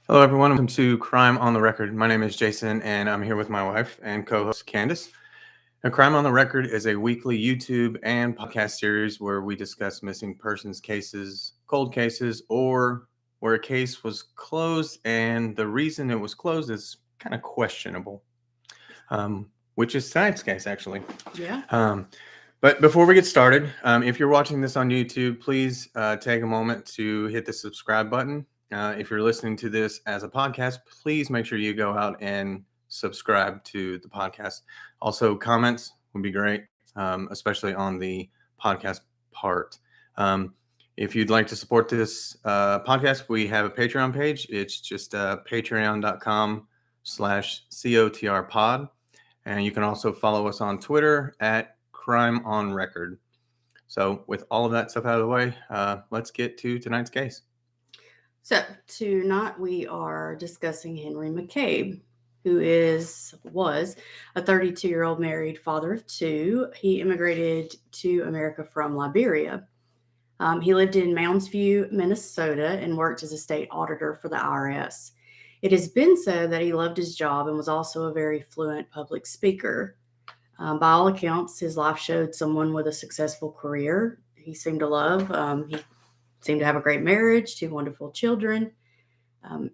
Hello, everyone. Welcome to Crime on the Record. My name is Jason, and I'm here with my wife and co-host Candace. Now, Crime on the Record is a weekly YouTube and podcast series where we discuss missing persons cases, cold cases, or where a case was closed and the reason it was closed is kind of questionable, which is tonight's case, actually. Yeah. But before we get started, if you're watching this on YouTube, please take a moment to hit the subscribe button. If you're listening to this as a podcast, please make sure you go out and subscribe to the podcast. Also, comments would be great, especially on the podcast part. If you'd like to support this podcast, we have a Patreon page. It's just patreon.com/COTRpod. And you can also follow us on Twitter at Crime on Record. So with all of that stuff out of the way, let's get to tonight's case. So tonight we are discussing Henry McCabe, who was a 32-year-old married father of two. He immigrated to America from Liberia. He lived in Mounds View, Minnesota, and worked as a state auditor for the IRS. It has been said that he loved his job and was also a very fluent public speaker. By all accounts, his life showed someone with a successful career. He seemed to love. He seemed to have a great marriage, two wonderful children.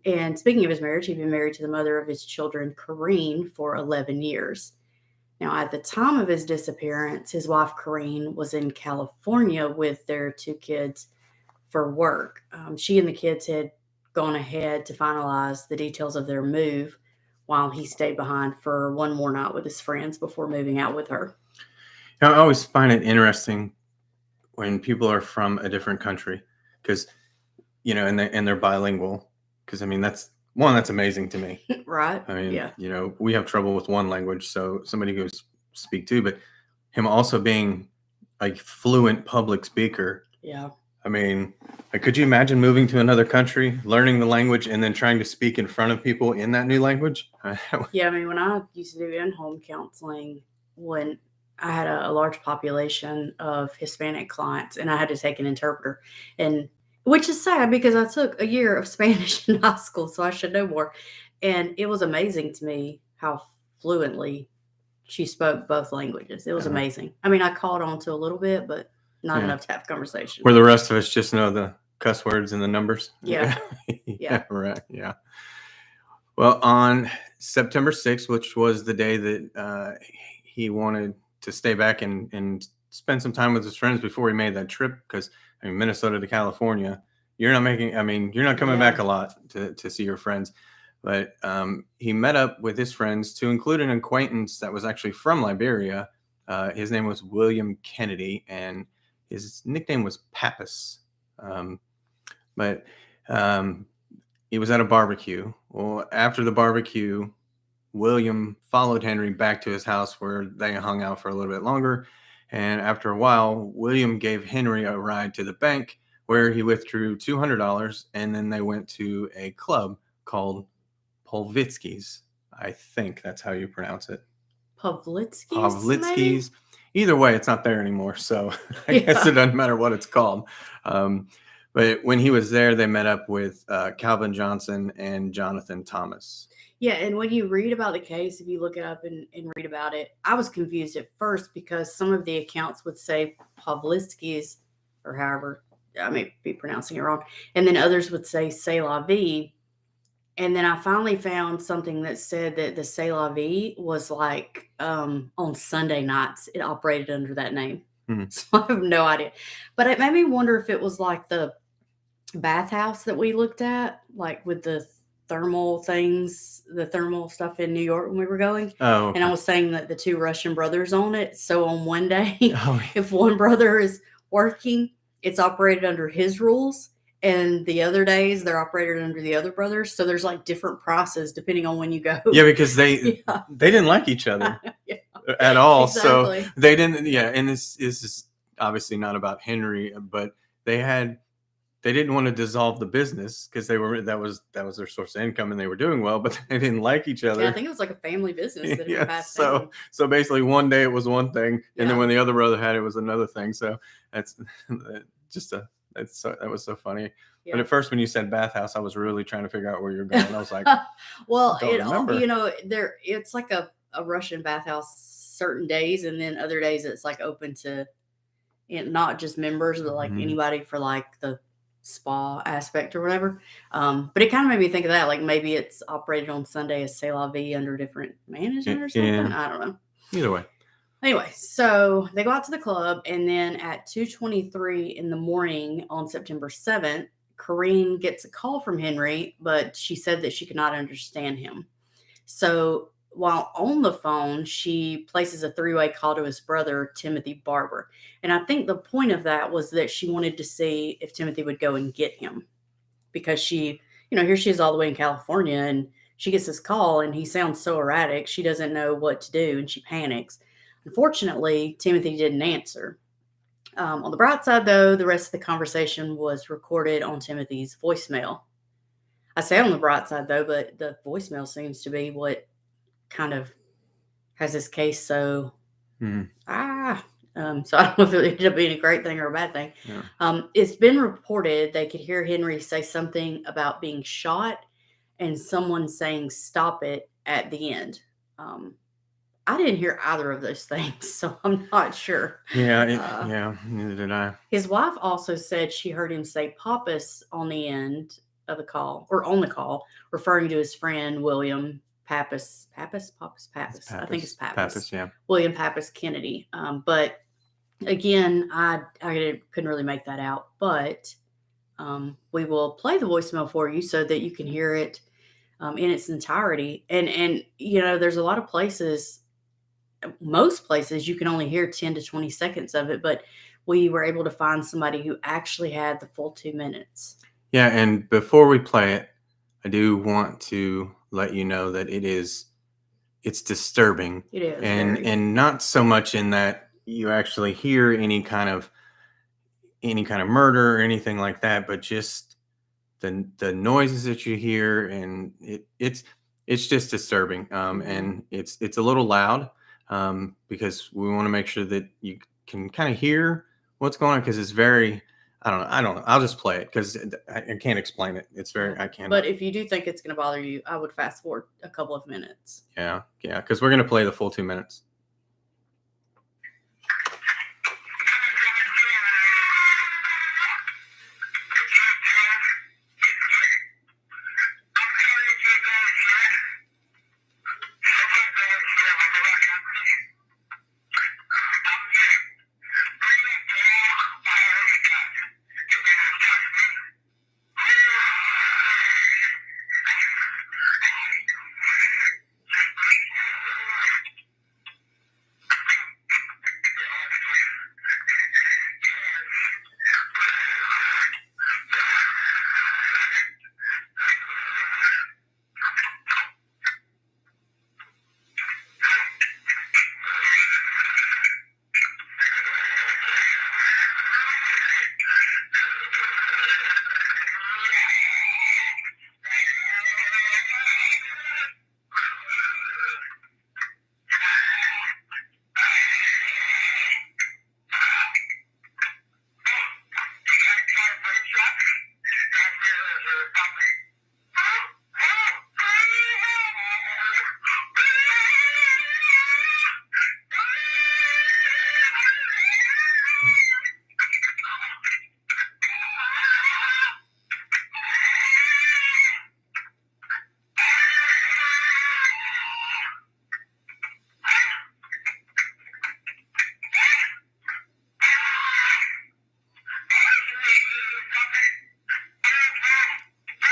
And speaking of his marriage, he'd been married to the mother of his children, Corrine, for 11 years. Now, at the time of his disappearance, his wife, Corrine, was in California with their two kids for work. She and the kids had gone ahead to finalize the details of their move while he stayed behind for one more night with his friends before moving out with her. Now, I always find it interesting when people are from a different country because, and they're bilingual. Because, that's amazing to me. Right. Yeah. We have trouble with one language, so somebody who speak two, but him also being a fluent public speaker. Yeah. Could you imagine moving to another country, learning the language, and then trying to speak in front of people in that new language? Yeah, when I used to do in-home counseling, when I had a large population of Hispanic clients, and I had to take an interpreter, and which is sad because I took a year of Spanish in high school, so I should know more. And it was amazing to me how fluently she spoke both languages. It was amazing. I caught on to a little bit, but not enough to have conversation. Where the rest of us just know the cuss words and the numbers. Yeah. Yeah, right. Yeah. Well, on September 6th, which was the day that he wanted to stay back and spend some time with his friends before he made that trip, because Minnesota to California, you're not coming back a lot to see your friends. But he met up with his friends to include an acquaintance that was actually from Liberia. His name was William Kennedy, and his nickname was Pappas. But he was at a barbecue. Well, after the barbecue, William followed Henry back to his house where they hung out for a little bit longer. And after a while, William gave Henry a ride to the bank where he withdrew $200. And then they went to a club called Pavlitsky's. I think that's how you pronounce it. Pavlitsky's. Either way, it's not there anymore. So I guess it doesn't matter what it's called. But when he was there, they met up with Calvin Johnson and Jonathan Thomas. Yeah, and when you read about the case, if you look it up and read about it, I was confused at first because some of the accounts would say Pavlitsky's, or however, I may be pronouncing it wrong, and then others would say C'est la vie. And then I finally found something that said that the C'est la vie was like on Sunday nights, it operated under that name. Mm-hmm. So I have no idea. But it made me wonder if it was like the bathhouse that we looked at, like with the thermal things, the thermal stuff in New York when we were going. Oh, okay. And I was saying that the two Russian brothers own it. So on one day, if one brother is working, it's operated under his rules. And the other days they're operated under the other brothers. So there's like different prices depending on when you go. Yeah, because they didn't like each other at all. Exactly. So they didn't. Yeah, and this is obviously not about Henry, but they didn't want to dissolve the business because that was their source of income and they were doing well, but they didn't like each other. Yeah, I think it was like a family business that had passed down. So basically one day it was one thing, and then when the other brother had it was another thing. So that's just a That was so funny. Yeah. But at first, when you said bathhouse, I was really trying to figure out where you're going. I was like, Well, I don't remember. it's like a Russian bathhouse certain days, and then other days it's like open to not just members, but like Mhm. anybody for like the spa aspect or whatever. But it kind of made me think of that. Like maybe it's operated on Sunday as C'est La Vie under different management or something. Yeah. I don't know. Either way. Anyway, so they go out to the club, and then at 2:23 in the morning on September 7th, Corrine gets a call from Henry, but she said that she could not understand him. So while on the phone, she places a three-way call to his brother, Timothy Barber. And I think the point of that was that she wanted to see if Timothy would go and get him, because here she is all the way in California, and she gets this call and he sounds so erratic. She doesn't know what to do and she panics. Unfortunately, Timothy didn't answer. On the bright side, though, the rest of the conversation was recorded on Timothy's voicemail. I say on the bright side, though, but the voicemail seems to be what kind of has this case so Mhm. so I don't know if it ended up being a great thing or a bad thing. Yeah. It's been reported they could hear Henry say something about being shot and someone saying "stop it" at the end. I didn't hear either of those things, so I'm not sure. Yeah, neither did I. His wife also said she heard him say "Pappas" on the end of the call, or on the call, referring to his friend William Pappas. Pappas. I think it's Pappas. Yeah. William Pappas Kennedy. But again, I couldn't really make that out. But we will play the voicemail for you so that you can hear it in its entirety. And there's a lot of places. Most places you can only hear 10 to 20 seconds of it, but we were able to find somebody who actually had the full 2 minutes. Yeah, and before we play it, I do want to let you know that it's disturbing. It is And not so much in that you actually hear any kind of murder or anything like that, but just the noises that you hear, and it's just disturbing. And it's a little loud, because we want to make sure that you can kind of hear what's going on, because it's very, I don't know. I'll just play it because I can't explain it. It's very, I can't. But if you do think it's going to bother you, I would fast forward a couple of minutes. Yeah, because we're going to play the full 2 minutes.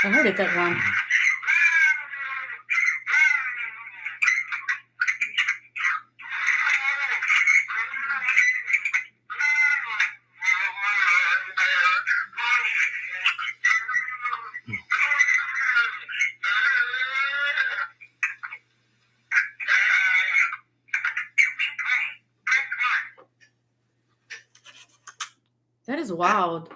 I heard it that time. That is wild.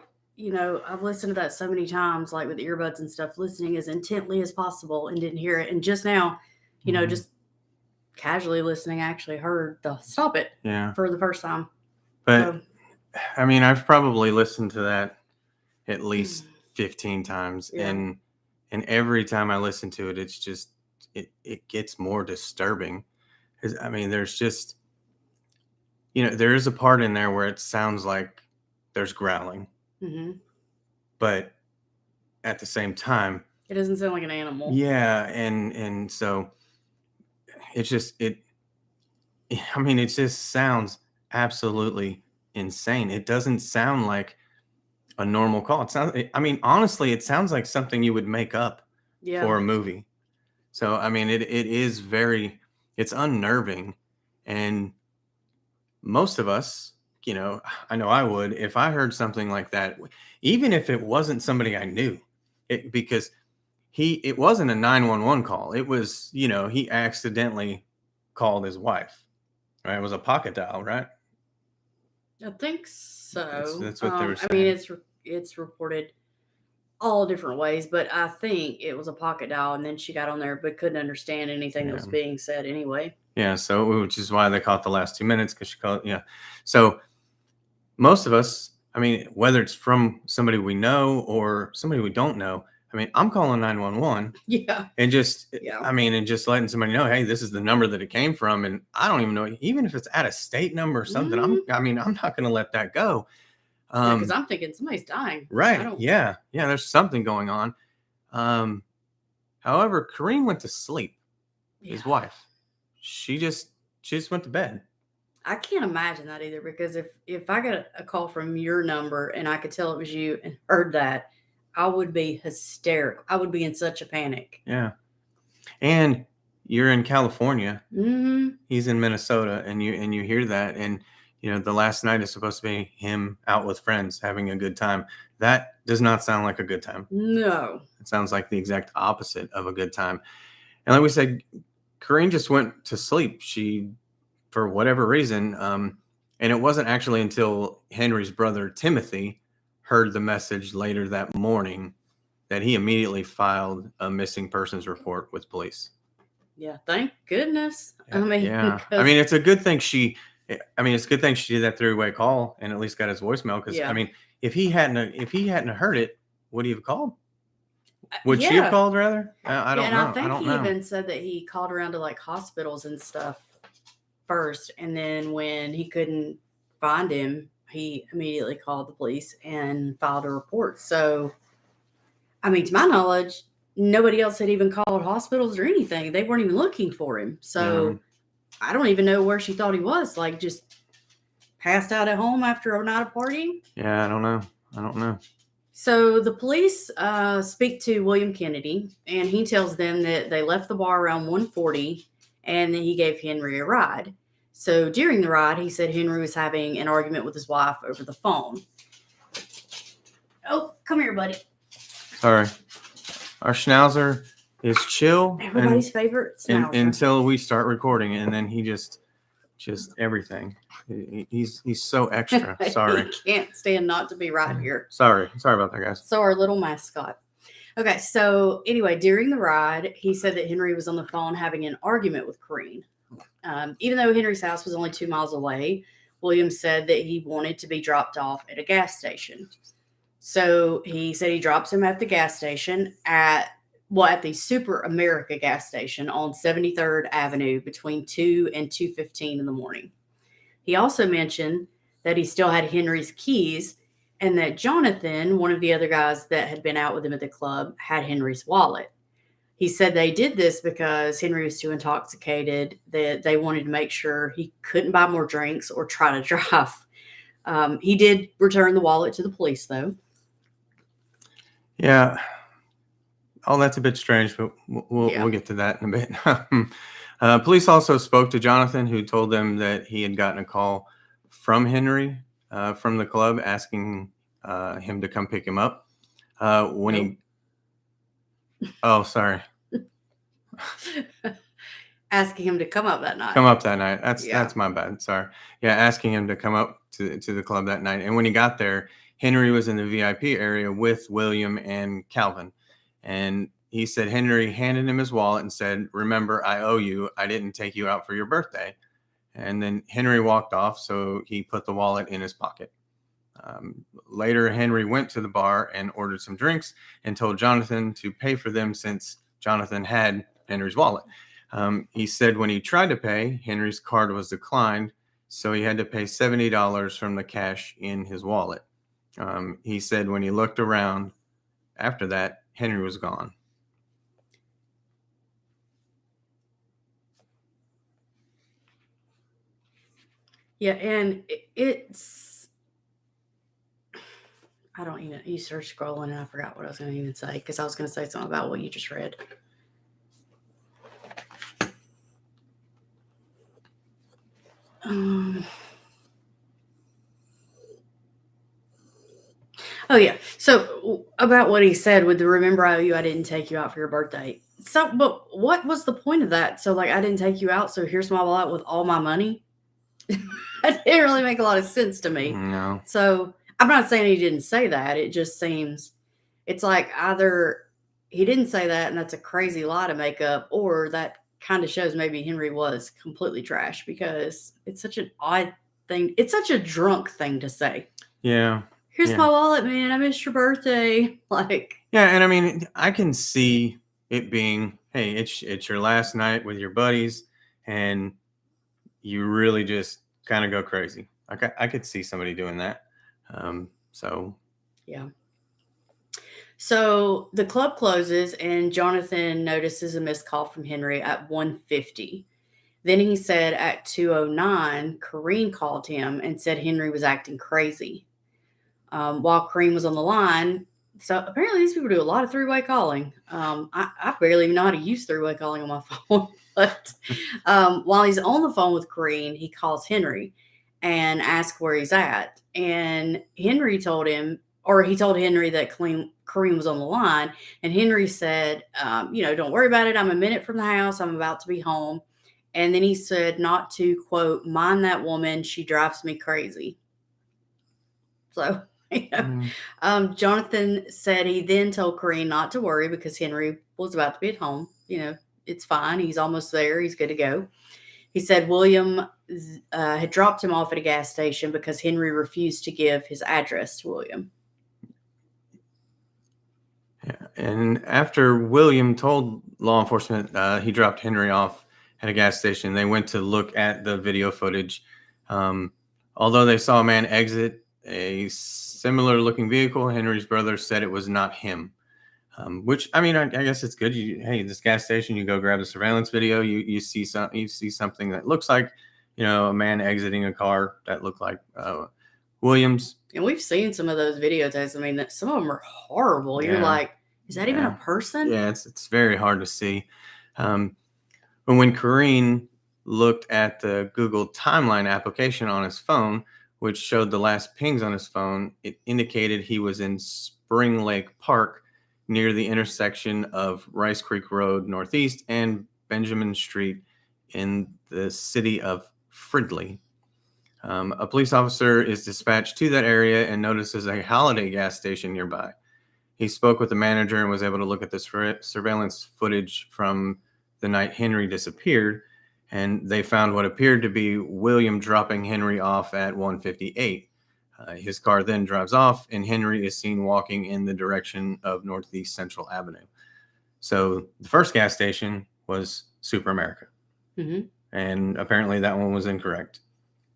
I've listened to that so many times, like with earbuds and stuff, listening as intently as possible and didn't hear it. And just now, just casually listening, I actually heard the "stop it" Yeah. for the first time. But I mean, I've probably listened to that at least 15 times. Yeah. And every time I listen to it, it's just it gets more disturbing. 'Cause, I mean, there's just, there is a part in there where it sounds like there's growling, Hmm. but at the same time, It doesn't sound like an animal. yeah, and so it's just I mean, it just sounds absolutely insane. It doesn't sound like a normal call. I mean, honestly, it sounds like something you would make up Yeah. for a movie. So, I mean, it is it's unnerving. And most of us, I know I would, if I heard something like that, even if it wasn't somebody I knew, because it wasn't a 911 call. It was, he accidentally called his wife, right? It was a pocket dial, right? I think so. That's what they were I mean, saying. it's reported all different ways, but I think it was a pocket dial, and then she got on there but couldn't understand anything that was Yeah. being said anyway. Yeah. So, which is why they caught the last 2 minutes, because she called. Yeah. So, most of us, I mean, whether it's from somebody we know or somebody we don't know, I mean, I'm calling 911 Yeah. and just, Yeah. I mean, and just letting somebody know, hey, this is the number that it came from. And I don't even know, even if it's out of state number or something, Mhm. I'm not going to let that go. Because I'm thinking somebody's dying. I Right. don't. Yeah. Yeah. There's something going on. Um, However, Kareem went to sleep, his Yeah. wife. She just went to bed. I can't imagine that either, because if I got a call from your number and I could tell it was you and heard that, I would be hysterical. I would be in such a panic. Yeah. And you're in California. Hmm. He's in Minnesota, and you hear that, and the last night is supposed to be him out with friends having a good time. That does not sound like a good time. No. It sounds like the exact opposite of a good time. And like we said, Corinne just went to sleep. She, for whatever reason, and it wasn't actually until Henry's brother Timothy heard the message later that morning that he immediately filed a missing persons report with police. Yeah. Thank goodness. I mean, Yeah. I 'cause- mean, it's a good thing it's a good thing she did that three-way call and at least got his voicemail. Because I yeah. mean, if he hadn't heard it, would he have called? Would she have Yeah. called rather? I Yeah, don't and know. I think don't he know. even said that he called around to like hospitals and stuff first, and then when he couldn't find him, he immediately called the police and filed a report. So, I mean, to my knowledge, nobody else had even called hospitals or anything. They weren't even looking for him. So, I don't even know where she thought he was. Like, just passed out at home after a night of partying. Yeah, I don't know. I don't know. So the police speak to William Kennedy, and he tells them that they left the bar around 1:40, and then he gave Henry a ride. So during the ride, he said Henry was having an argument with his wife over the phone. Oh, come here, buddy. Sorry. Our schnauzer is chill Everybody's favorite schnauzer. until we start recording, and then he just everything. He's so extra. Sorry. He can't stand not to be right here. Sorry about that, guys. So our little mascot. Okay, so anyway, during the ride, he said that Henry was on the phone having an argument with Corinne. Even though Henry's house was only 2 miles away, William said that he wanted to be dropped off at a gas station. So he said he drops him at the gas station at the Super America gas station on 73rd Avenue between 2 and 2:15 in the morning. He also mentioned that he still had Henry's keys and that Jonathan, one of the other guys that had been out with him at the club, had Henry's wallet. He said they did this because Henry was too intoxicated, that they wanted to make sure he couldn't buy more drinks or try to drive. He did return the wallet to the police, though. Yeah. Oh, that's a bit strange, but we'll get to that in a bit. Police also spoke to Jonathan, who told them that he had gotten a call from Henry from the club asking him to come pick him up. Oh, sorry. Asking him to come up that night. That's my bad. Sorry. Yeah, asking him to come up to the club that night. And when he got there, Henry was in the VIP area with William and Calvin. And he said Henry handed him his wallet and said, "Remember, I owe you. I didn't take you out for your birthday." And then Henry walked off, so he put the wallet in his pocket. Later, Henry went to the bar and ordered some drinks and told Jonathan to pay for them since Jonathan had Henry's wallet. He said when he tried to pay, Henry's card was declined, so he had to pay $70 from the cash in his wallet. He said when he looked around after that, Henry was gone. Yeah, and it's, I don't even, you start scrolling and I forgot what I was going to even say because I was going to say something about what you just read. Oh yeah. So about what he said with the remember I owe you, I didn't take you out for your birthday. So, but what was the point of that? So like, I didn't take you out. So here's my wallet with all my money. That didn't really make a lot of sense to me. No. So I'm not saying he didn't say that. It just seems, it's like either he didn't say that and that's a crazy lie to make up, or that kind of shows maybe Henry was completely trash, because it's such an odd thing. It's such a drunk thing to say. Yeah. Here's my wallet, man. I missed your birthday. Like, yeah, and I mean, I can see it being, hey, it's your last night with your buddies, and you really just kind of go crazy. I could see somebody doing that. So yeah. So the club closes, and Jonathan notices a missed call from Henry at 1:50. Then he said at 2:09, Corrine called him and said Henry was acting crazy. While Corrine was on the line, so apparently these people do a lot of three-way calling. I barely even know how to use three-way calling on my phone. But while he's on the phone with Corrine, he calls Henry and asks where he's at. And Henry told him, or he told Henry that Corrine was on the line. And Henry said, don't worry about it. I'm a minute from the house. I'm about to be home. And then he said not to, quote, mind that woman. She drives me crazy. So, Jonathan said he then told Corrine not to worry because Henry was about to be at home. It's fine. He's almost there. He's good to go. He said William had dropped him off at a gas station because Henry refused to give his address to William. Yeah. And after William told law enforcement he dropped Henry off at a gas station, they went to look at the video footage. Although they saw a man exit a similar looking vehicle, Henry's brother said it was not him. Which, I mean, I guess it's good. Hey, this gas station, you go grab the surveillance video. You see something that looks like, a man exiting a car that looked like Williams. And we've seen some of those videotapes. I mean, some of them are horrible. You're like, is that even a person? Yeah, it's very hard to see. But when Corrine looked at the Google Timeline application on his phone, which showed the last pings on his phone, it indicated he was in Spring Lake Park near the intersection of Rice Creek Road Northeast and Benjamin Street in the city of Fridley. A police officer is dispatched to that area and notices a Holiday gas station nearby. He spoke with the manager and was able to look at the surveillance footage from the night Henry disappeared, and they found what appeared to be William dropping Henry off at 1:58. His car then drives off, and Henry is seen walking in the direction of Northeast Central Avenue. So the first gas station was Super America. Mm-hmm. And apparently that one was incorrect.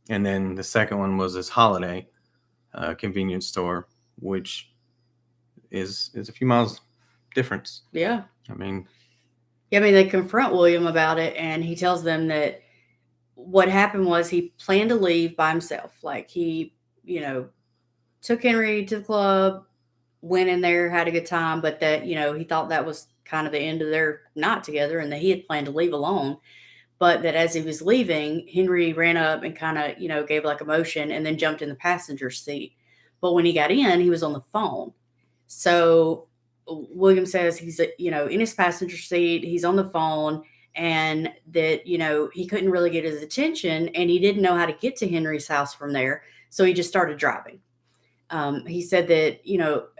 And then the second one was this Holiday convenience store, which is a few miles difference. Yeah. I mean, they confront William about it, and he tells them that what happened was he planned to leave by himself. Like he, took Henry to the club, went in there, had a good time, but that, he thought that was kind of the end of their night together and that he had planned to leave alone. But that as he was leaving, Henry ran up and kind of, gave like a motion and then jumped in the passenger seat. But when he got in, he was on the phone. So William says he's, in his passenger seat, he's on the phone, and that, he couldn't really get his attention and he didn't know how to get to Henry's house from there. So he just started driving. He said that,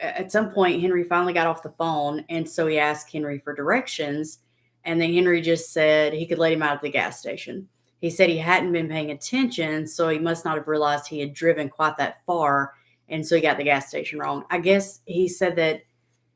at some point Henry finally got off the phone. And so he asked Henry for directions. And then Henry just said he could let him out of the gas station. He said he hadn't been paying attention, so he must not have realized he had driven quite that far And so he got the gas station wrong. I guess he said that,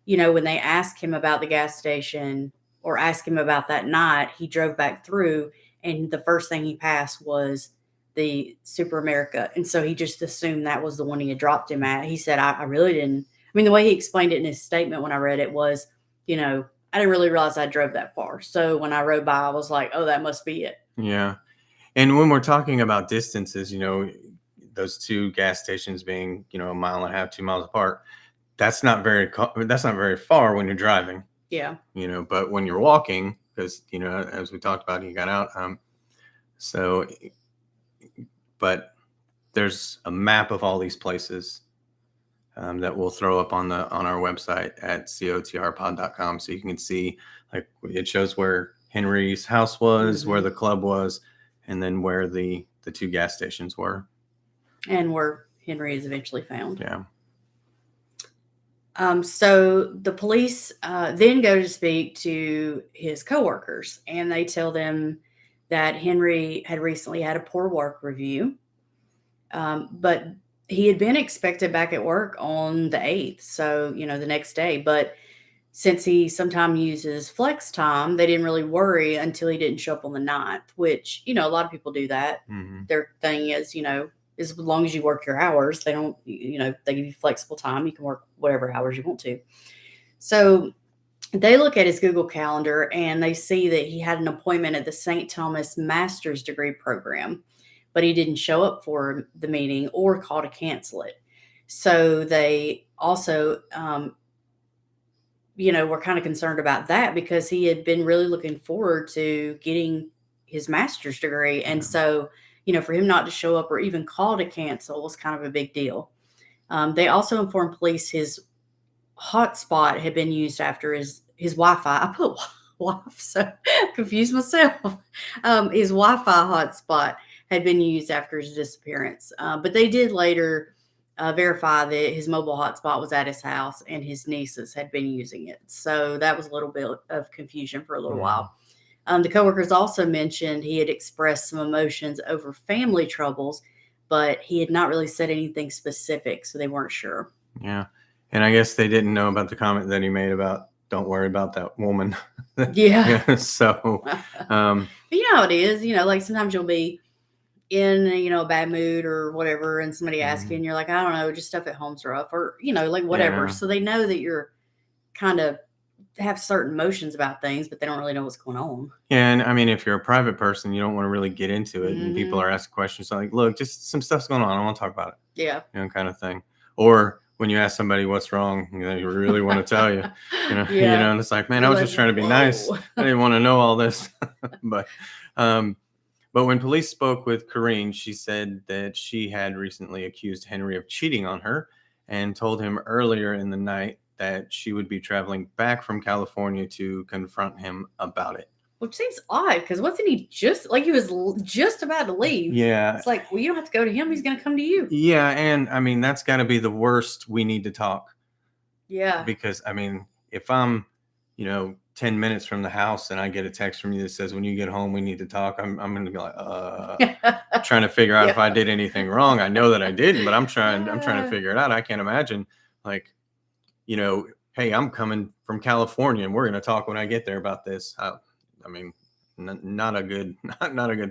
when they asked him about the gas station or asked him about that night, he drove back through and the first thing he passed was the Super America. And so he just assumed that was the one he had dropped him at. He said, I really didn't. I mean, the way he explained it in his statement when I read it was, I didn't really realize I drove that far. So when I rode by, I was like, oh, that must be it. Yeah. And when we're talking about distances, those two gas stations being, a mile and a half, 2 miles apart, that's not very far when you're driving. Yeah. But when you're walking, because, as we talked about, he got out. But there's a map of all these places that we'll throw up on our website at cotrpod.com, so you can see, like, it shows where Henry's house was, where the club was, and then where the two gas stations were, and where Henry is eventually found. Yeah. So the police then go to speak to his coworkers, and they tell them that Henry had recently had a poor work review, but he had been expected back at work on the 8th, so, the next day. But since he sometimes uses flex time, they didn't really worry until he didn't show up on the 9th, which, a lot of people do that. Mm-hmm. Their thing is, as long as you work your hours, they don't, they give you flexible time. You can work whatever hours you want to. So they look at his Google Calendar and they see that he had an appointment at the St. Thomas Master's Degree Program, but he didn't show up for the meeting or call to cancel it. So they also, were kind of concerned about that because he had been really looking forward to getting his master's degree. And so, for him not to show up or even call to cancel was kind of a big deal. They also informed police his hotspot had been used after his Wi-Fi. I put wife, so confused myself. His Wi-Fi hotspot had been used after his disappearance. But they did later verify that his mobile hotspot was at his house and his nieces had been using it. So that was a little bit of confusion for a little while. The coworkers also mentioned he had expressed some emotions over family troubles, but he had not really said anything specific, so they weren't sure. Yeah. And I guess they didn't know about the comment that he made about, don't worry about that woman. Yeah. So, but you know how it is, like sometimes you'll be in, a bad mood or whatever, and somebody asks you and you're like, I don't know, just stuff at home's rough, or, like whatever. Yeah. So they know that you're kind of have certain emotions about things, but they don't really know what's going on. Yeah, and I mean, if you're a private person, you don't want to really get into it, and people are asking questions like, "Look, just some stuff's going on. I want to talk about it." Yeah, kind of thing. Or when you ask somebody what's wrong, you really want to tell you, Yeah. and it's like, man, I was just trying to be nice. I didn't want to know all this, but when police spoke with Corrine, she said that she had recently accused Henry of cheating on her and told him earlier in the night that she would be traveling back from California to confront him about it. Which seems odd, because wasn't he just about to leave? Yeah. It's like, well, you don't have to go to him. He's going to come to you. Yeah. And I mean, that's got to be the worst. We need to talk. Yeah. Because I mean, if I'm, 10 minutes from the house and I get a text from you that says, when you get home, we need to talk, I'm going to be like, trying to figure out if I did anything wrong. I know that I didn't, but I'm trying to figure it out. I can't imagine, like, hey, I'm coming from California and we're going to talk when I get there about this. I mean, not a good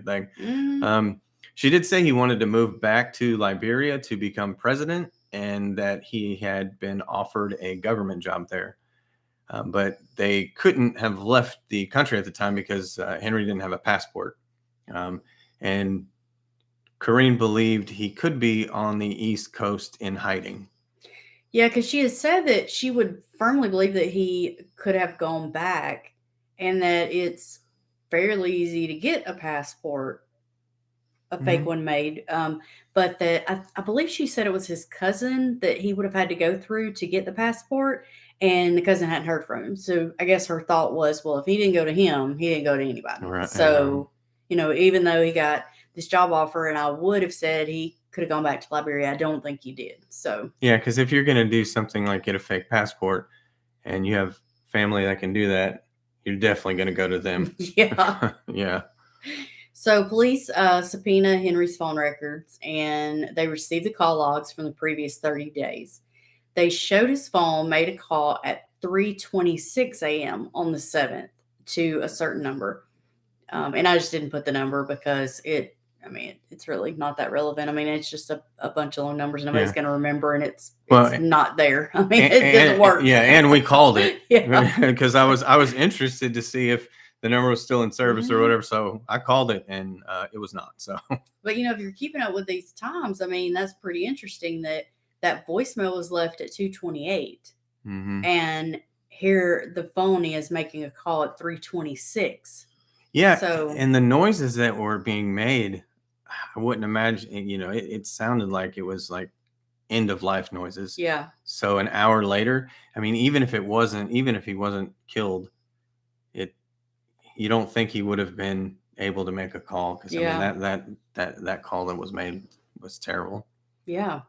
thing. She did say he wanted to move back to Liberia to become president and that he had been offered a government job there. But they couldn't have left the country at the time because Henry didn't have a passport. And Corrine believed he could be on the East Coast in hiding. Yeah, because she has said that she would firmly believe that he could have gone back and that it's fairly easy to get a passport, a fake one made. But that I believe she said it was his cousin that he would have had to go through to get the passport, and the cousin hadn't heard from him. So I guess her thought was, well, if he didn't go to him, he didn't go to anybody. Right. So, even though he got this job offer and I would have said he could have gone back to Liberia, I don't think he did. So yeah, because if you're going to do something like get a fake passport and you have family that can do that, you're definitely going to go to them. Yeah. Yeah. So police subpoena Henry's phone records, and they received the call logs from the previous 30 days. They showed his phone made a call at 3:26 a.m. on the 7th to a certain number. And I just didn't put the number because it's really not that relevant. I mean, it's just a bunch of long numbers nobody's Yeah. going to remember, and it's Well, not there. I mean, it doesn't work. Yeah, and we called it Yeah. because I was interested to see if the number was still in service or Mhm. whatever. So I called it, and it was not. So, But if you're keeping up with these times, I mean, that's pretty interesting that that voicemail was left at 2:28, mhm. and here the phone is making a call at 3:26. Yeah, So and the noises that were being made, I wouldn't imagine. It sounded like it was like end of life noises. yeah, So an hour later, I mean, even if he wasn't killed, it you don't think he would have been able to make a call because I mean yeah, that call that was made was terrible. yeah.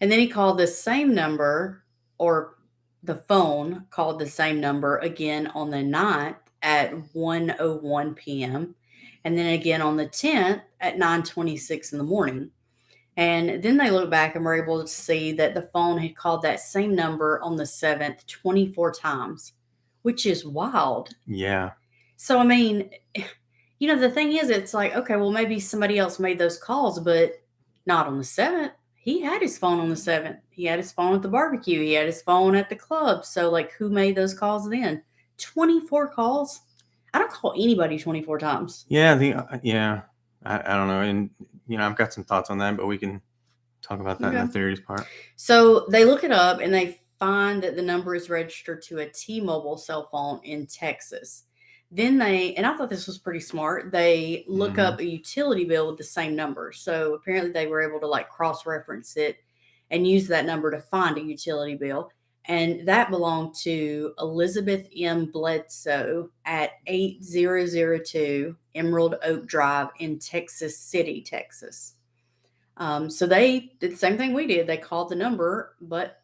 And then he called the same number, or the phone called the same number again on the 9th at 1:01 p.m. And then again on the 10th at 9:26 in the morning. And then they looked back and were able to see that the phone had called that same number on the 7th 24 times, which is wild. Yeah, So, I mean, the thing is, it's like, okay, well, maybe somebody else made those calls, but not on the 7th. He had his phone on the 7th. He had his phone at the barbecue. He had his phone at the club. So, like, who made those calls then? 24 calls? I don't call anybody 24 times. yeah, I don't know, and I've got some thoughts on that, but we can talk about that in the Okay. theories part. So they look it up and they find that the number is registered to a T-Mobile cell phone in Texas. Then and I thought this was pretty smart, they look Hmm. up a utility bill with the same number. So apparently they were able to like cross-reference it and use that number to find a utility bill. And that belonged to Elizabeth M. Bledsoe at 8002 Emerald Oak Drive in Texas City, Texas. So they did the same thing we did. They called the number, but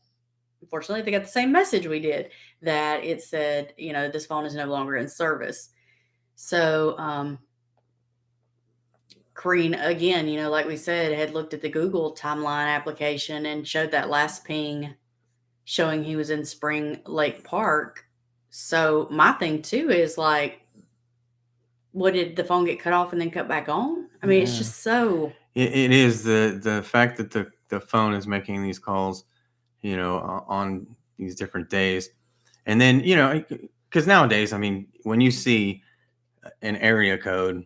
unfortunately, they got the same message we did, that it said, this phone is no longer in service. So, Kareen, again, like we said, had looked at the Google timeline application and showed that last ping showing he was in Spring Lake Park. So, my thing too is like, what, did the phone get cut off and then cut back on? I mean, it's Yeah, just so, it is the fact that the phone is making these calls, on these different days, and then because nowadays, I mean, when you see an area code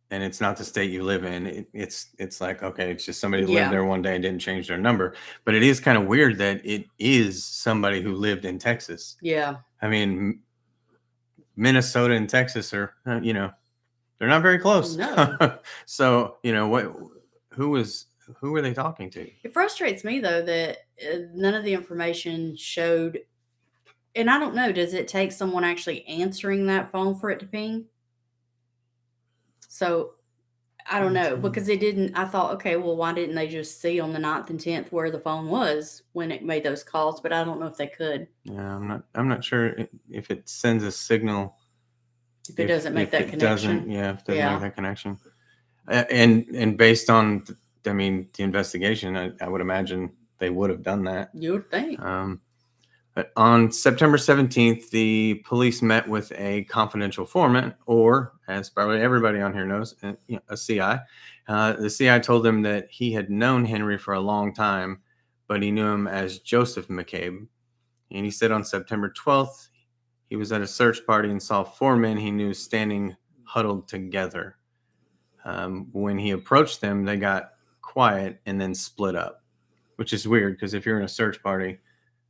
and it's not the state you live in, it's like, okay, it's just somebody who lived yeah, there one day and didn't change their number. But it is kind of weird that it is somebody who lived in Texas. yeah, I mean, Minnesota and Texas are, they're not very close. no. So, who were they talking to? It frustrates me though that none of the information showed, and I don't know, does it take someone actually answering that phone for it to ping? So I don't know, because it didn't. I thought, okay, well, why didn't they just see on the 9th and 10th where the phone was when it made those calls? But I don't know if they could, Yeah, I'm not sure if it sends a signal if it doesn't make if that it doesn't, connection. yeah, if it doesn't make Yeah, that connection. And based on, I mean, the investigation, I would imagine they would have done that. you would think. But on September 17th, the police met with a confidential informant, or as probably everybody on here knows, a CI. The CI told them that he had known Henry for a long time, but he knew him as Joseph McCabe. And he said on September 12th, he was at a search party and saw four men he knew standing huddled together. When he approached them, they got quiet and then split up, which is weird because if you're in a search party,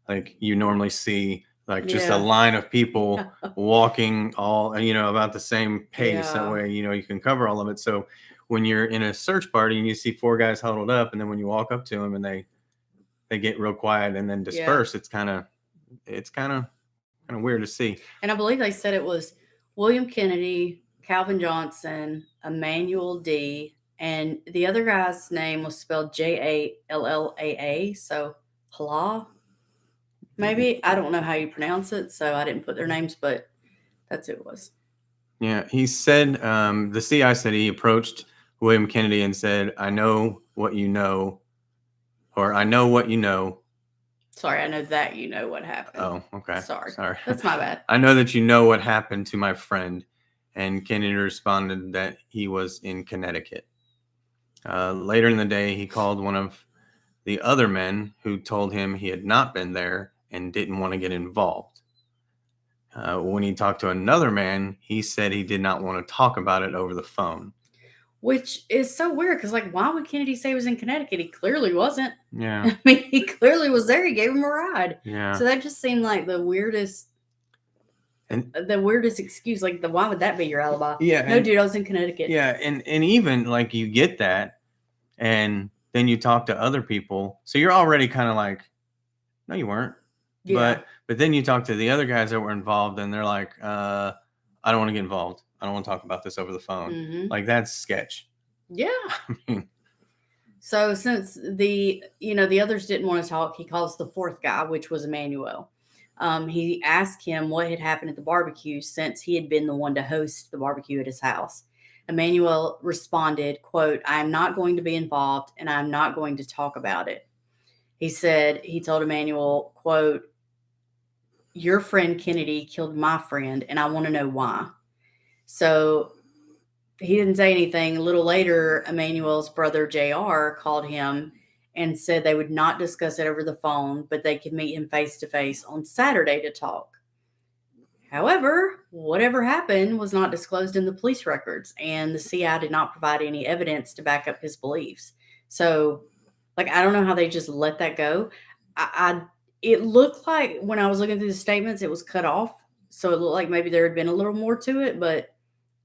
like you normally see like just a Yeah, line of people walking all, about the same pace. That yeah, way, you can cover all of it. So when you're in a search party and you see four guys huddled up, and then when you walk up to them and they get real quiet and then yeah. disperse, it's kind of weird to see. And I believe they said it was William Kennedy, Calvin Johnson, Emmanuel D, and the other guy's name was spelled Jallaa. So Hala, maybe. I don't know how you pronounce it, so I didn't put their names, but that's who it was. Yeah, he said, the CI said he approached William Kennedy and said, "I know what you know," or "I know what you know." Sorry, I know that you know what happened. Oh, okay. Sorry. Sorry. That's my bad. "I know that you know what happened to my friend." And Kennedy responded that he was in Connecticut. Later in the day, he called one of the other men who told him he had not been there and didn't want to get involved. When he talked to another man, he said he did not want to talk about it over the phone. Which is so weird because, like, why would Kennedy say he was in Connecticut? He clearly wasn't. Yeah. I mean, he clearly was there. He gave him a ride. Yeah. So that just seemed like the weirdest excuse. Like, why would that be your alibi? Yeah. No, dude, I was in Connecticut. Yeah. And even like you get that, and then you talk to other people. So you're already kind of like, no, you weren't. Yeah. But then you talk to the other guys that were involved, and they're like, I don't want to get involved. I don't want to talk about this over the phone. Mhm. Like, that's sketch. Yeah. I mean, So since the others didn't want to talk, he calls the fourth guy, which was Emmanuel. He asked him what had happened at the barbecue since he had been the one to host the barbecue at his house. Emmanuel responded, quote, "I am not going to be involved and I'm not going to talk about it." He told Emmanuel, quote, "Your friend Kennedy killed my friend and I want to know why." So he didn't say anything. A little later, Emmanuel's brother JR called him and said they would not discuss it over the phone, but they could meet him face to face on Saturday to talk. However, whatever happened was not disclosed in the police records, and the CI did not provide any evidence to back up his beliefs. So, like, I don't know how they just let that go. It looked like when I was looking through the statements, it was cut off. So it looked like maybe there had been a little more to it, but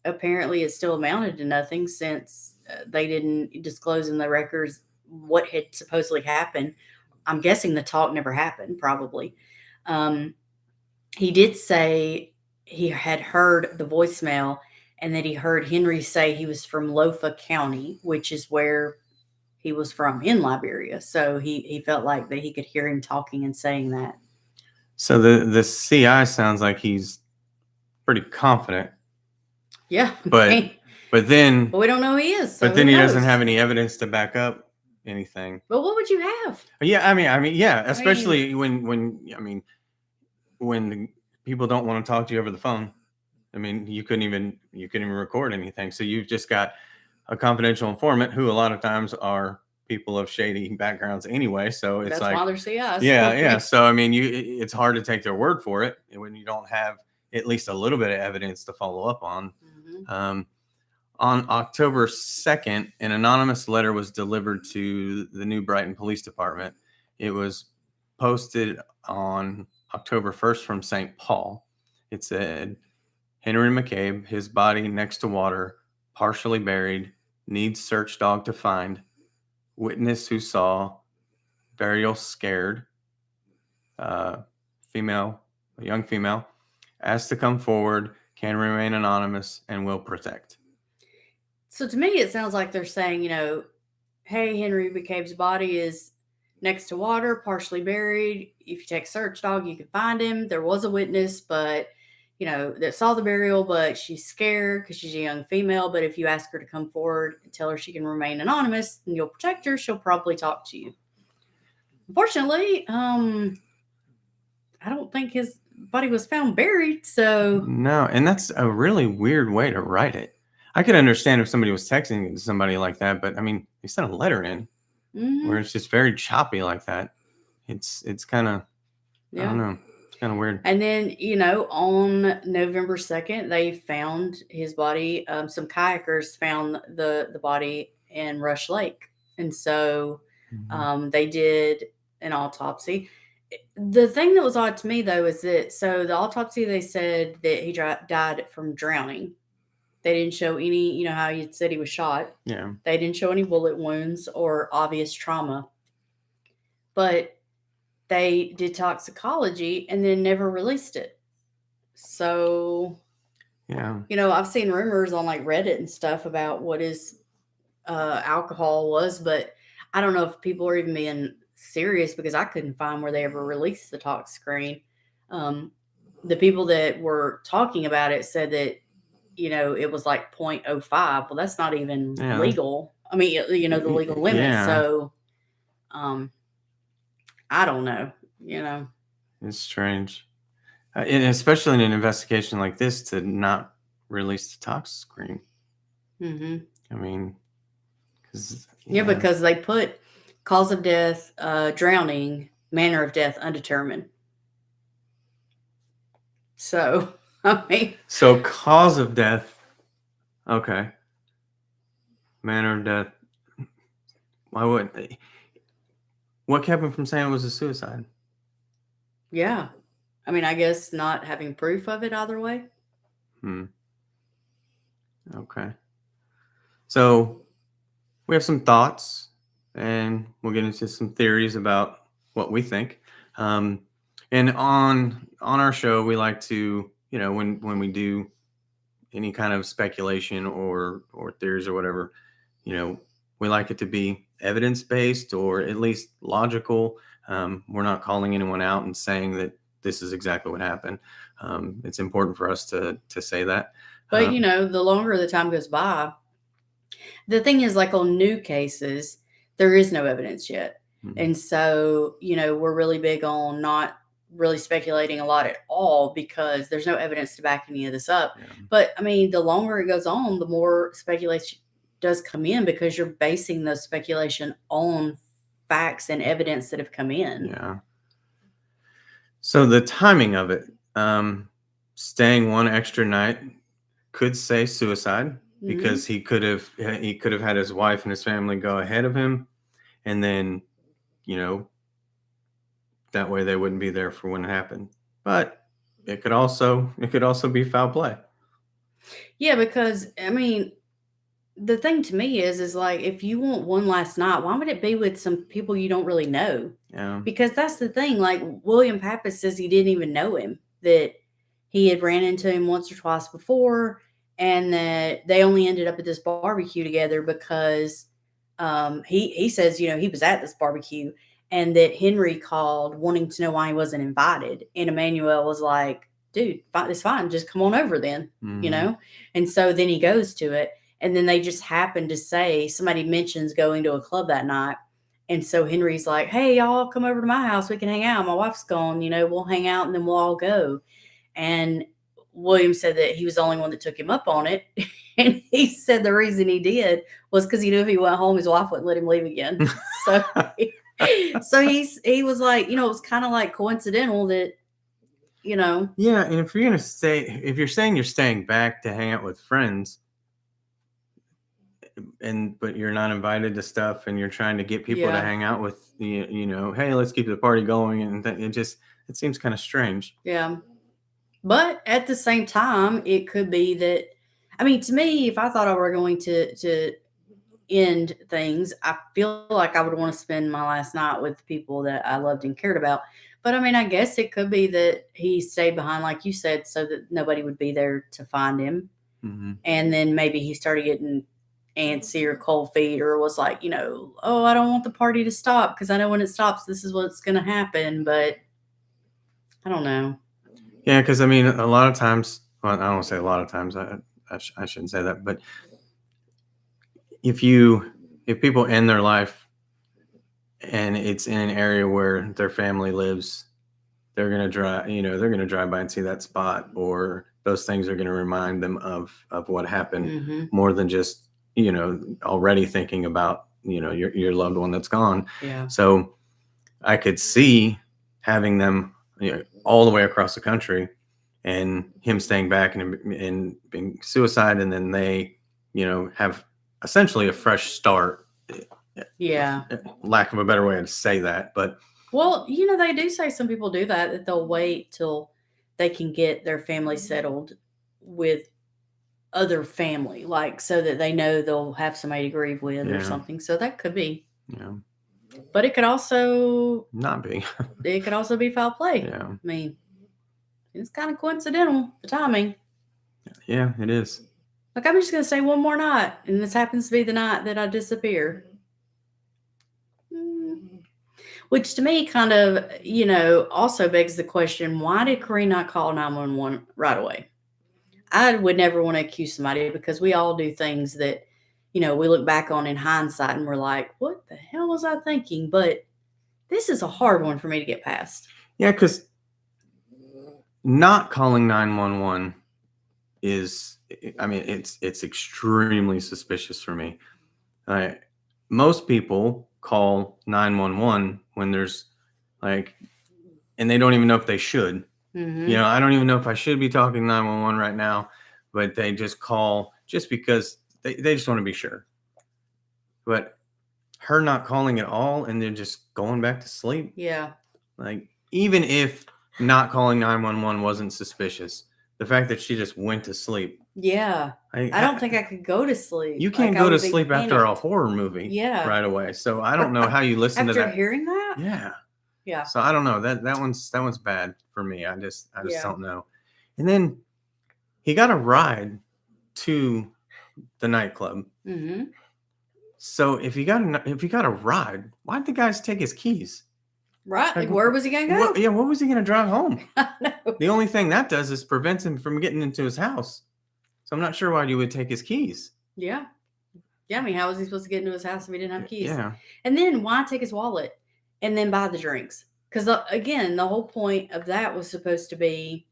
apparently it still amounted to nothing since they didn't disclose in the records what had supposedly happened. I'm guessing the talk never happened, probably. Um, he did say he had heard the voicemail and that he heard Henry say he was from Lofa County, which is where he was from in Liberia. So he felt like that he could hear him talking and saying that. so the CI sounds like he's pretty confident. Yeah. But then we don't know who he is. So but then he doesn't knows. have any evidence to back up anything. But what would you have? Yeah, I mean, yeah, especially when the people don't want to talk to you over the phone. I mean, you couldn't even record anything. So you've just got a confidential informant who a lot of times are people of shady backgrounds anyway. So it's That's like, why they're CIs. yeah. So I mean, it's hard to take their word for it when you don't have at least a little bit of evidence to follow up on. Mm-hmm. On October 2nd, an anonymous letter was delivered to the New Brighton Police Department. It was posted on October 1st from St. Paul. It said, "Henry McCabe, his body next to water, partially buried, needs search dog to find. Witness who saw, burial scared, female, a young female, asked to come forward, can remain anonymous, and will protect." So to me, it sounds like they're saying, hey, Henry McCabe's body is next to water, partially buried. If you take search dog, you can find him. There was a witness, but that saw the burial, but she's scared because she's a young female. But if you ask her to come forward and tell her she can remain anonymous, then you'll protect her. She'll probably talk to you. Unfortunately, I don't think his body was found buried. So no, and that's a really weird way to write it. I could understand if somebody was texting somebody like that, but I mean, they sent a letter in where it's just very choppy like that. It's kind of, I don't know. It's kind of weird. And then, on November 2nd, they found his body. Some kayakers found the body in Rush Lake. And so they did an autopsy. The thing that was odd to me, though, is that the autopsy, they said that he died from drowning. They didn't show any, how you said he was shot. Yeah. They didn't show any bullet wounds or obvious trauma. But they did toxicology and then never released it. So, yeah, I've seen rumors on like Reddit and stuff about what his alcohol was, but I don't know if people are even being serious because I couldn't find where they ever released the tox screen. The people that were talking about it said that it was like 0.05. Well, that's not even Yeah. legal. I mean, the legal limit. Yeah. So, I don't know, It's strange. And especially in an investigation like this, to not release the tox screen. Mm-hmm. I mean, because because they put cause of death, drowning, manner of death undetermined. So, I mean, so cause of death, okay, manner of death. Why wouldn't they? What kept him from saying it was a suicide? yeah. I mean, I guess not having proof of it either way. Okay. So we have some thoughts, and we'll get into some theories about what we think. And on our show, we like to, when we do any kind of speculation or theories or whatever, we like it to be evidence based or at least logical. We're not calling anyone out and saying that this is exactly what happened. It's important for us to say that. But the longer the time goes by, the thing is, like on new cases, there is no evidence yet. Mhm. And so, we're really big on not really speculating a lot at all because there's no evidence to back any of this up. Yeah. But I mean, the longer it goes on, the more speculation does come in because you're basing the speculation on facts and evidence that have come in. Yeah. So the timing of it, staying one extra night could say suicide because he could have had his wife and his family go ahead of him, and then that way they wouldn't be there for when it happened. But it could also be foul play. Yeah, because I mean, the thing to me is like if you want one last night, why would it be with some people you don't really know? Yeah. Because that's the thing. Like William Pappas says he didn't even know him, that he had ran into him once or twice before, and that they only ended up at this barbecue together because he says, he was at this barbecue and that Henry called wanting to know why he wasn't invited. And Emmanuel was like, dude, it's fine. Just come on over then, And so then he goes to it. And then they just happen to say, somebody mentions going to a club that night. And so Henry's like, hey, y'all come over to my house. We can hang out. My wife's gone, we'll hang out and then we'll all go. And William said that he was the only one that took him up on it. And he said the reason he did was because he knew if he went home, his wife wouldn't let him leave again. So, he was like, it was kind of like coincidental that, Yeah, and if you're saying you're staying back to hang out with friends, but you're not invited to stuff, and you're trying to get people to hang out with hey, let's keep the party going, and it seems kind of strange. Yeah. But at the same time, it could be that, I mean, to me, if I thought I were going to end things, I feel like I would want to spend my last night with the people that I loved and cared about. But I mean, I guess it could be that he stayed behind, like you said, so that nobody would be there to find him. Mm-hmm. And then maybe he started getting antsy or cold feet, or was like, oh, I don't want the party to stop because I know when it stops, this is what's going to happen. But I don't know. Yeah, because I mean, a lot of times, well, I don't say a lot of times, I shouldn't say that, but if people end their life and it's in an area where their family lives, they're gonna drive by and see that spot, or those things are gonna remind them of what happened, more than just already thinking about your loved one that's gone. Yeah. So I could see having them all the way across the country, and him staying back and being suicide, and then they have essentially a fresh start. Yeah. Lack of a better way to say that, but well, they do say some people do that they'll wait till they can get their family settled with other family, like so that they know they'll have somebody to grieve with or something. So that could be. Yeah. But it could also not be. It could also be foul play. Yeah. I mean, it's kind of coincidental, the timing. Yeah, it is. Like, I'm just going to stay one more night, and this happens to be the night that I disappear. Which to me kind of, also begs the question, why did Corrine not call 911 right away? I would never want to accuse somebody because we all do things that, we look back on in hindsight and we're like, what the hell was I thinking? But this is a hard one for me to get past. Yeah, because not calling 911 is, I mean, it's extremely suspicious for me. Most people call 911 when there's like, and they don't even know if they should. Mm-hmm. I don't even know if I should be talking 911 right now, but they just call just because they just want to be sure. But her not calling at all and then just going back to sleep. Yeah. Like, even if not calling 911 wasn't suspicious, the fact that she just went to sleep. Yeah. I don't think I could go to sleep. You can't go to sleep after a horror movie right away. So I don't know how you listen to that. After hearing that? Yeah. Yeah. So I don't know. That one's bad for me. I just don't know. And then he got a ride to the nightclub. Mm-hmm. So if you got a ride, why'd the guys take his keys? Right. Like, where was he gonna go? What was he gonna drive home? I know. The only thing that does is prevents him from getting into his house. So I'm not sure why you would take his keys. Yeah. Yeah. I mean, how was he supposed to get into his house if he didn't have keys? Yeah. And then why take his wallet and then buy the drinks? Because again, the whole point of that was supposed to be,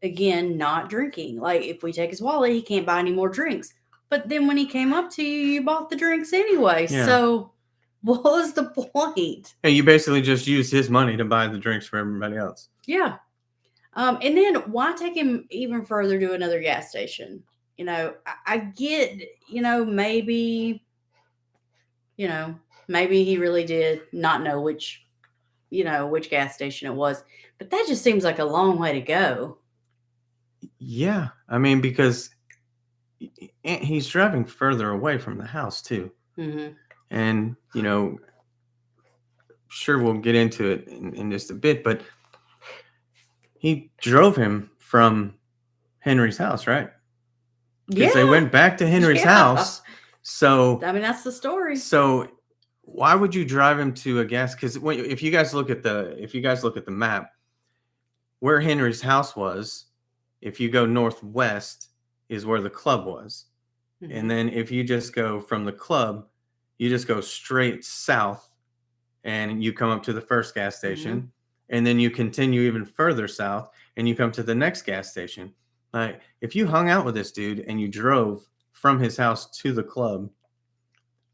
again, not drinking. Like, if we take his wallet, he can't buy any more drinks. But then when he came up to you, you bought the drinks anyway. Yeah. So what was the point? Hey, you basically just used his money to buy the drinks for everybody else. Yeah. And then why take him even further to another gas station? I get, maybe he really did not know which gas station it was. But that just seems like a long way to go. Yeah. I mean, because he's driving further away from the house too. Mm-hmm. And, sure, we'll get into it in just a bit, but he drove him from Henry's house, right? Because they went back to Henry's house. So, I mean, that's the story. So why would you drive him to a gas? Because if you guys look at the map, where Henry's house was, if you go northwest, is where the club was. Mm-hmm. And then if you just go from the club, you just go straight south and you come up to the first gas station. Mm-hmm. And then you continue even further south and you come to the next gas station. Like, if you hung out with this dude and you drove from his house to the club,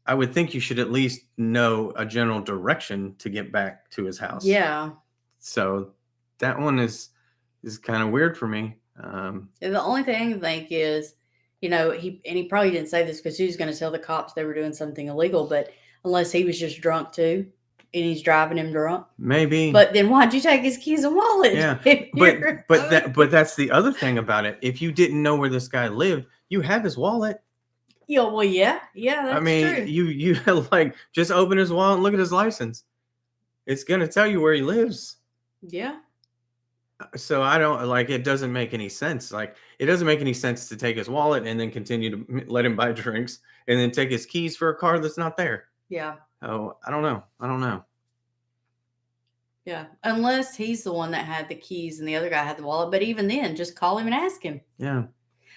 I would think you should at least know a general direction to get back to his house. Yeah. So that one is kind of weird for me. The only thing I can think is, he probably didn't say this because he was going to tell the cops they were doing something illegal, but unless he was just drunk too and he's driving him drunk. Maybe. But then why'd you take his keys and wallet? Yeah. But that's the other thing about it. If you didn't know where this guy lived, you have his wallet. Yeah, well, yeah, that's true. You like just open his wallet and look at his license. It's gonna tell you where he lives. Yeah. So I don't it doesn't make any sense. Like, it doesn't make any sense to take his wallet and then continue to let him buy drinks and then take his keys for a car that's not there. Yeah. Oh, I don't know. Yeah. Unless he's the one that had the keys and the other guy had the wallet. But even then, just call him and ask him. Yeah.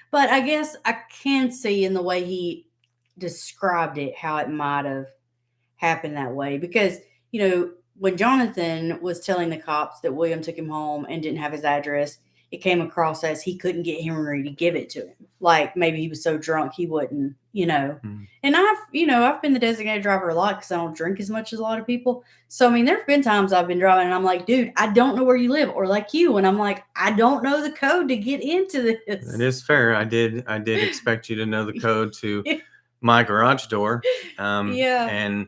But I guess I can see in the way he described it how it might have happened that way. Because, when Jonathan was telling the cops that William took him home and didn't have his address, it came across as he couldn't get Henry to give it to him. Like, maybe he was so drunk he wouldn't, Mm-hmm. And I've been the designated driver a lot because I don't drink as much as a lot of people. So, I mean, there have been times I've been driving and I'm like, dude, I don't know where you live. Or like you, and I'm like, I don't know the code to get into this. It is fair. I did expect you to know the code to my garage door. Yeah. And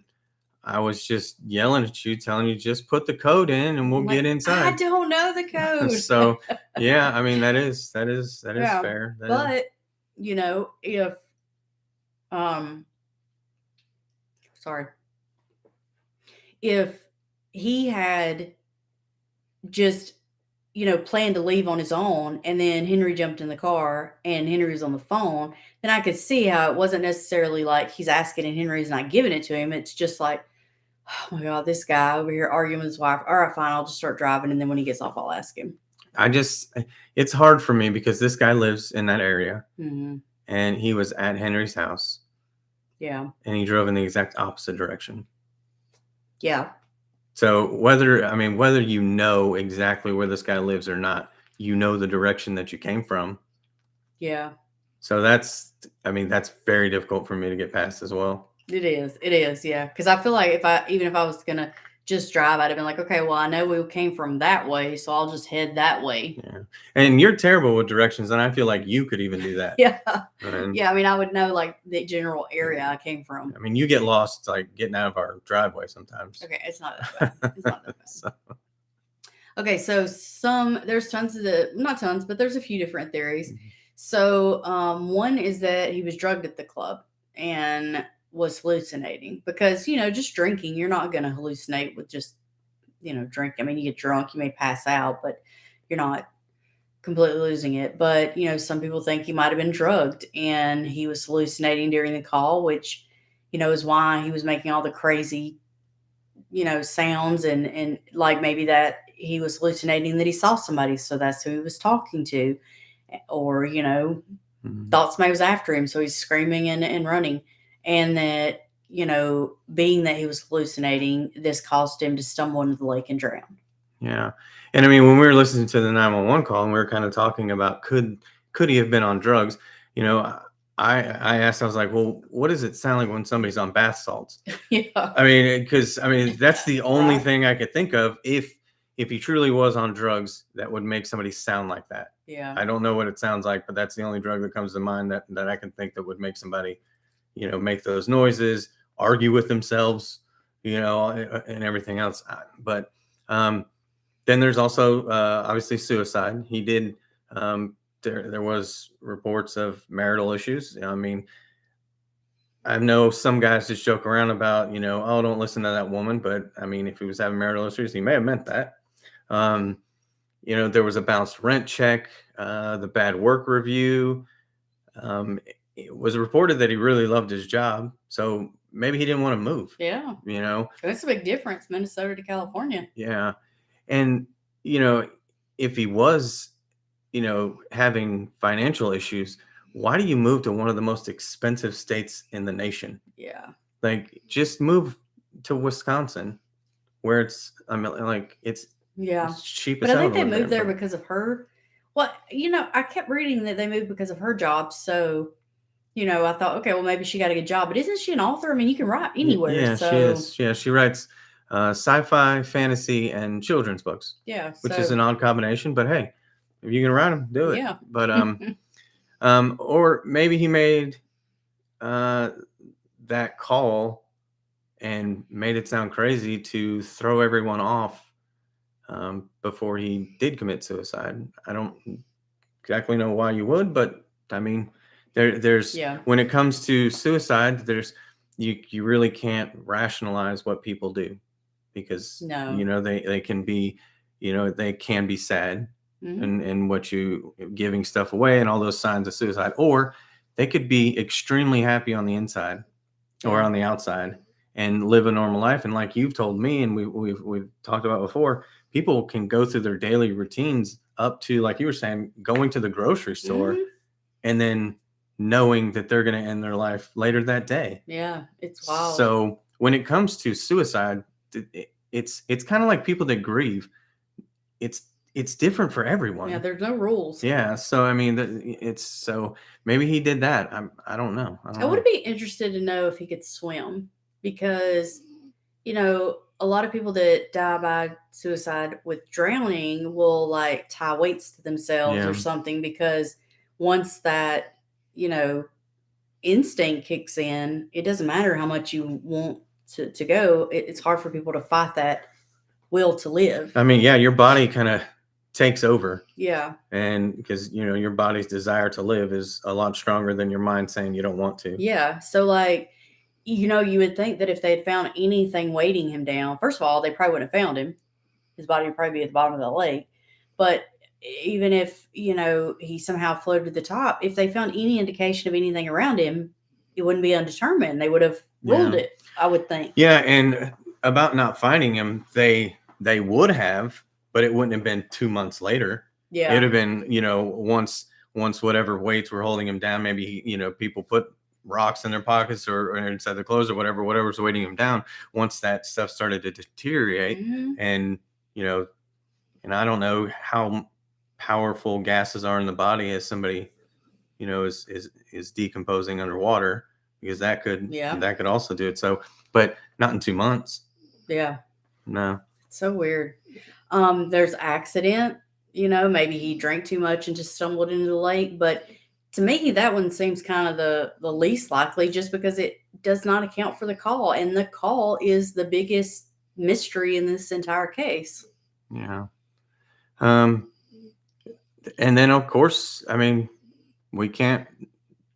I was just yelling at you, telling you just put the code in and we'll get inside. I don't know the code. So yeah, I mean that is fair. But if if he had just planned to leave on his own and then Henry jumped in the car and Henry was on the phone, then I could see how it wasn't necessarily like he's asking and Henry's not giving it to him. It's just like, oh my God, this guy over here arguing with his wife. All right, fine, I'll just start driving. And then when he gets off, I'll ask him. it's hard for me because this guy lives in that area Mm-hmm. and he was at Henry's house. Yeah. And he drove in the exact opposite direction. Yeah. So whether you know exactly where this guy lives or not, you know the direction that you came from. Yeah. So that's very difficult for me to get past as well. It is. Yeah. Because I feel like if I was going to just drive, I'd have been like, okay, well, I know we came from that way, so I'll just head that way. Yeah. And you're terrible with directions, and I feel like you could even do that. Yeah. And, yeah. I mean, I would know like the general area I came from. I mean, you get lost like getting out of our driveway sometimes. Okay. It's not that bad. It's not that bad. Okay. So there's not tons, but there's a few different theories. Mm-hmm. So one is that he was drugged at the club and was hallucinating because, just drinking, you're not going to hallucinate with just, drink. I mean, you get drunk, you may pass out, but you're not completely losing it. But, some people think he might have been drugged and he was hallucinating during the call, which, is why he was making all the crazy, sounds and like maybe that he was hallucinating that he saw somebody. So that's who he was talking to. Or, thought somebody was after him. So he's screaming and running. And that, being that he was hallucinating, this caused him to stumble into the lake and drown. Yeah. And I mean, when we were listening to the 911 call and we were kind of talking about could he have been on drugs, I asked, I was like, well, what does it sound like when somebody's on bath salts? Yeah. I mean, because that's the only thing I could think of if he truly was on drugs that would make somebody sound like that. Yeah. I don't know what it sounds like, but that's the only drug that comes to mind that I can think that would make somebody, make those noises, argue with themselves, and everything else. But then there's also obviously suicide. He did. There was reports of marital issues. I mean, I know some guys just joke around about, oh, don't listen to that woman. But I mean, if he was having marital issues, he may have meant that. There was a bounced rent check, the bad work review. It was reported that he really loved his job. So maybe he didn't want to move. Yeah. That's a big difference, Minnesota to California. Yeah. And, if he was, having financial issues, why do you move to one of the most expensive states in the nation? Yeah. Like, just move to Wisconsin where it's cheap. But I think they moved there because of her. Well, I kept reading that they moved because of her job. So, I thought, okay, well, maybe she got a good job. But isn't she an author? I mean, you can write anywhere. Yeah, so. She is. Yeah, she writes sci-fi, fantasy, and children's books. Yeah. Which is an odd combination. But hey, if you can write them, do it. Yeah. But or maybe he made that call and made it sound crazy to throw everyone off before he did commit suicide. I don't exactly know why you would, but I mean, there's when it comes to suicide, there's you really can't rationalize what people do because they can be they can be sad and what you giving stuff away and all those signs of suicide, or they could be extremely happy on the inside or on the outside and live a normal life. And like you've told me, and we've talked about before, people can go through their daily routines up to, like you were saying, going to the grocery store and then knowing that they're going to end their life later that day. Yeah, it's wild. So when it comes to suicide, it's kind of like people that grieve. It's different for everyone. Yeah, there's no rules. Yeah, so I mean, so maybe he did that. I don't know. I would be interested to know if he could swim because, a lot of people that die by suicide with drowning will like tie weights to themselves or something, because once that, instinct kicks in, it doesn't matter how much you want to go. It's hard for people to fight that will to live. I mean, yeah, your body kind of takes over. Yeah. And because, your body's desire to live is a lot stronger than your mind saying you don't want to. Yeah. So like, you would think that if they had found anything weighting him down, first of all, they probably wouldn't have found him. His body would probably be at the bottom of the lake. But even if, he somehow floated to the top, if they found any indication of anything around him, it wouldn't be undetermined. They would have ruled it, I would think. Yeah. And about not finding him, they would have, but it wouldn't have been 2 months later. Yeah. It'd have been, once whatever weights were holding him down, maybe, people put rocks in their pockets or inside their clothes or whatever's weighting him down. Once that stuff started to deteriorate, Mhm. and and I don't know how powerful gases are in the body as somebody, is decomposing underwater, because Yeah. that could also do it. So, but not in 2 months. Yeah. No. So weird. There's accident, maybe he drank too much and just stumbled into the lake. But to me, that one seems kind of the least likely, just because it does not account for the call. And the call is the biggest mystery in this entire case. Yeah. And then of course, I mean, we can't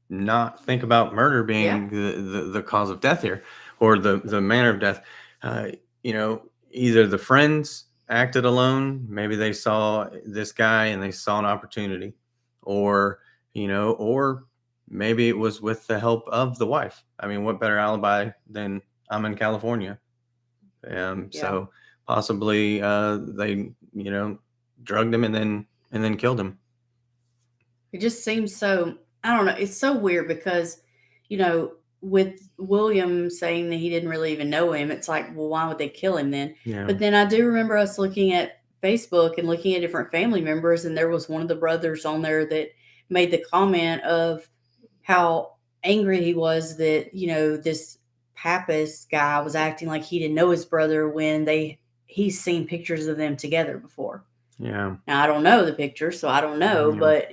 not think about murder being the cause of death here, or the manner of death. Uh, Either the friends acted alone, maybe they saw this guy and they saw an opportunity, or or maybe it was with the help of the wife. I mean, what better alibi than I'm in California? So possibly they drugged him and then killed him. It just seems so, I don't know. It's so weird because, with William saying that he didn't really even know him, it's like, well, why would they kill him then? Yeah. But then I do remember us looking at Facebook and looking at different family members, and there was one of the brothers on there that made the comment of how angry he was that, this Pappas guy was acting like he didn't know his brother when he's seen pictures of them together before. Yeah. Now I don't know the picture, so I don't know, Yeah. but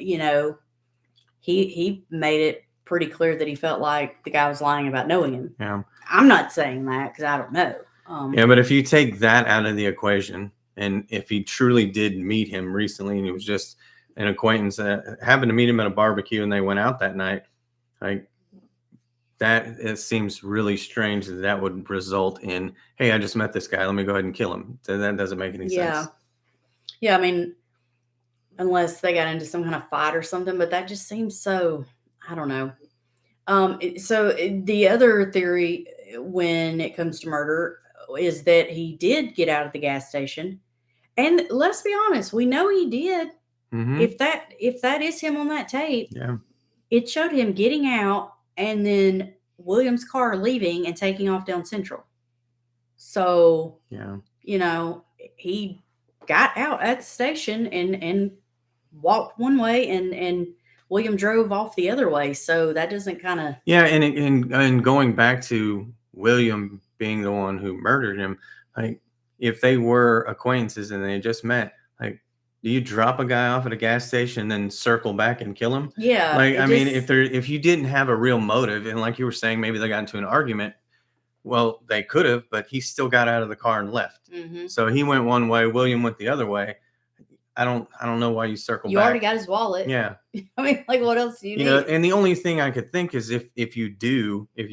he made it pretty clear that he felt like the guy was lying about knowing him. Yeah. I'm not saying that because I don't know. Yeah, but if you take that out of the equation, and if he truly did meet him recently and he was just an acquaintance that happened to meet him at a barbecue and they went out that night, like that, it seems really strange that would result in, hey, I just met this guy, let me go ahead and kill him. So that doesn't make any sense. Yeah, I mean, unless they got into some kind of fight or something, but that just seems so, I don't know. So the other theory when it comes to murder is that he did get out of the gas station. And let's be honest, we know he did. Mm-hmm. If that is him on that tape, Yeah. it showed him getting out and then William's car leaving and taking off down Central. So, Yeah. he got out at the station and walked one way, and William drove off the other way. So that doesn't kind of. Yeah, and going back to William being the one who murdered him, like if they were acquaintances and they just met, like, do you drop a guy off at a gas station and then circle back and kill him? Yeah. Like, I mean, if you didn't have a real motive, and like you were saying, maybe they got into an argument. Well, they could have, but he still got out of the car and left. Mm-hmm. So he went one way, William went the other way. I don't know why you circle back. You already got his wallet. Yeah. I mean, like, what else do you need? And the only thing I could think is if you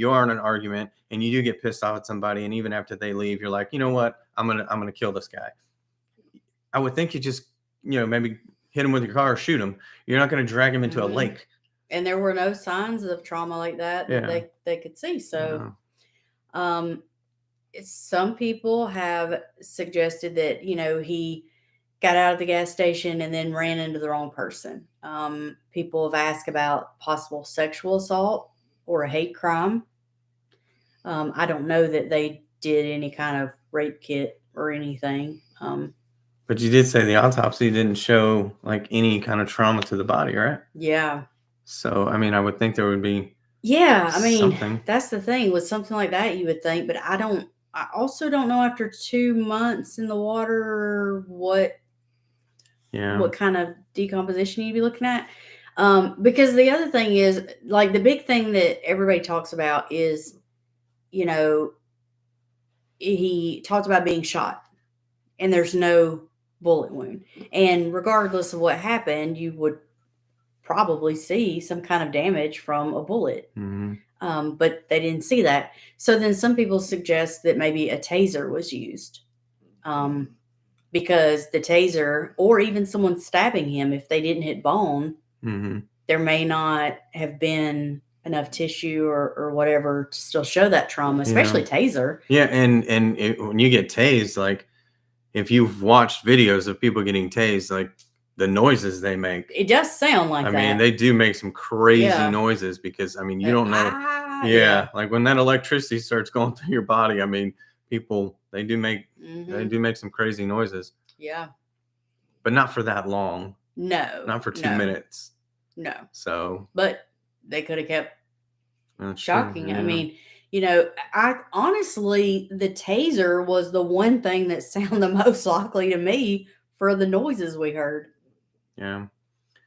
are in an argument and you do get pissed off at somebody, and even after they leave, you're like, you know what, I'm gonna kill this guy. I would think you just maybe hit him with your car or shoot him. You're not gonna drag him into a lake. And there were no signs of trauma like that they could see. So, some people have suggested that he got out of the gas station and then ran into the wrong person. People have asked about possible sexual assault or a hate crime. I don't know that they did any kind of rape kit or anything. But you did say the autopsy didn't show like any kind of trauma to the body, right? Yeah. So, I mean, I would think there would be. Yeah, I mean, something. That's the thing with something like that, you would think, but I also don't know after 2 months in the water what kind of decomposition you'd be looking at. Because the other thing is, like, the big thing that everybody talks about is, he talked about being shot and there's no bullet wound. And regardless of what happened, you would probably see some kind of damage from a bullet. Mm-hmm. But they didn't see that. So then some people suggest that maybe a taser was used. Because the taser, or even someone stabbing him, if they didn't hit bone, there may not have been enough tissue or whatever to still show that trauma, especially taser. Yeah, and when you get tased, like if you've watched videos of people getting tased, like the noises they make. It does sound like I that. mean, they do make some crazy Yeah. noises because, I mean, you don't know. Yeah. Like when that electricity starts going through your body, I mean, people, they do make some crazy noises, Yeah. but not for that long. No. Not for 2 minutes. No. So, but they could have kept shocking. True, yeah. I mean, I honestly, the taser was the one thing that sounded the most likely to me for the noises we heard. Yeah.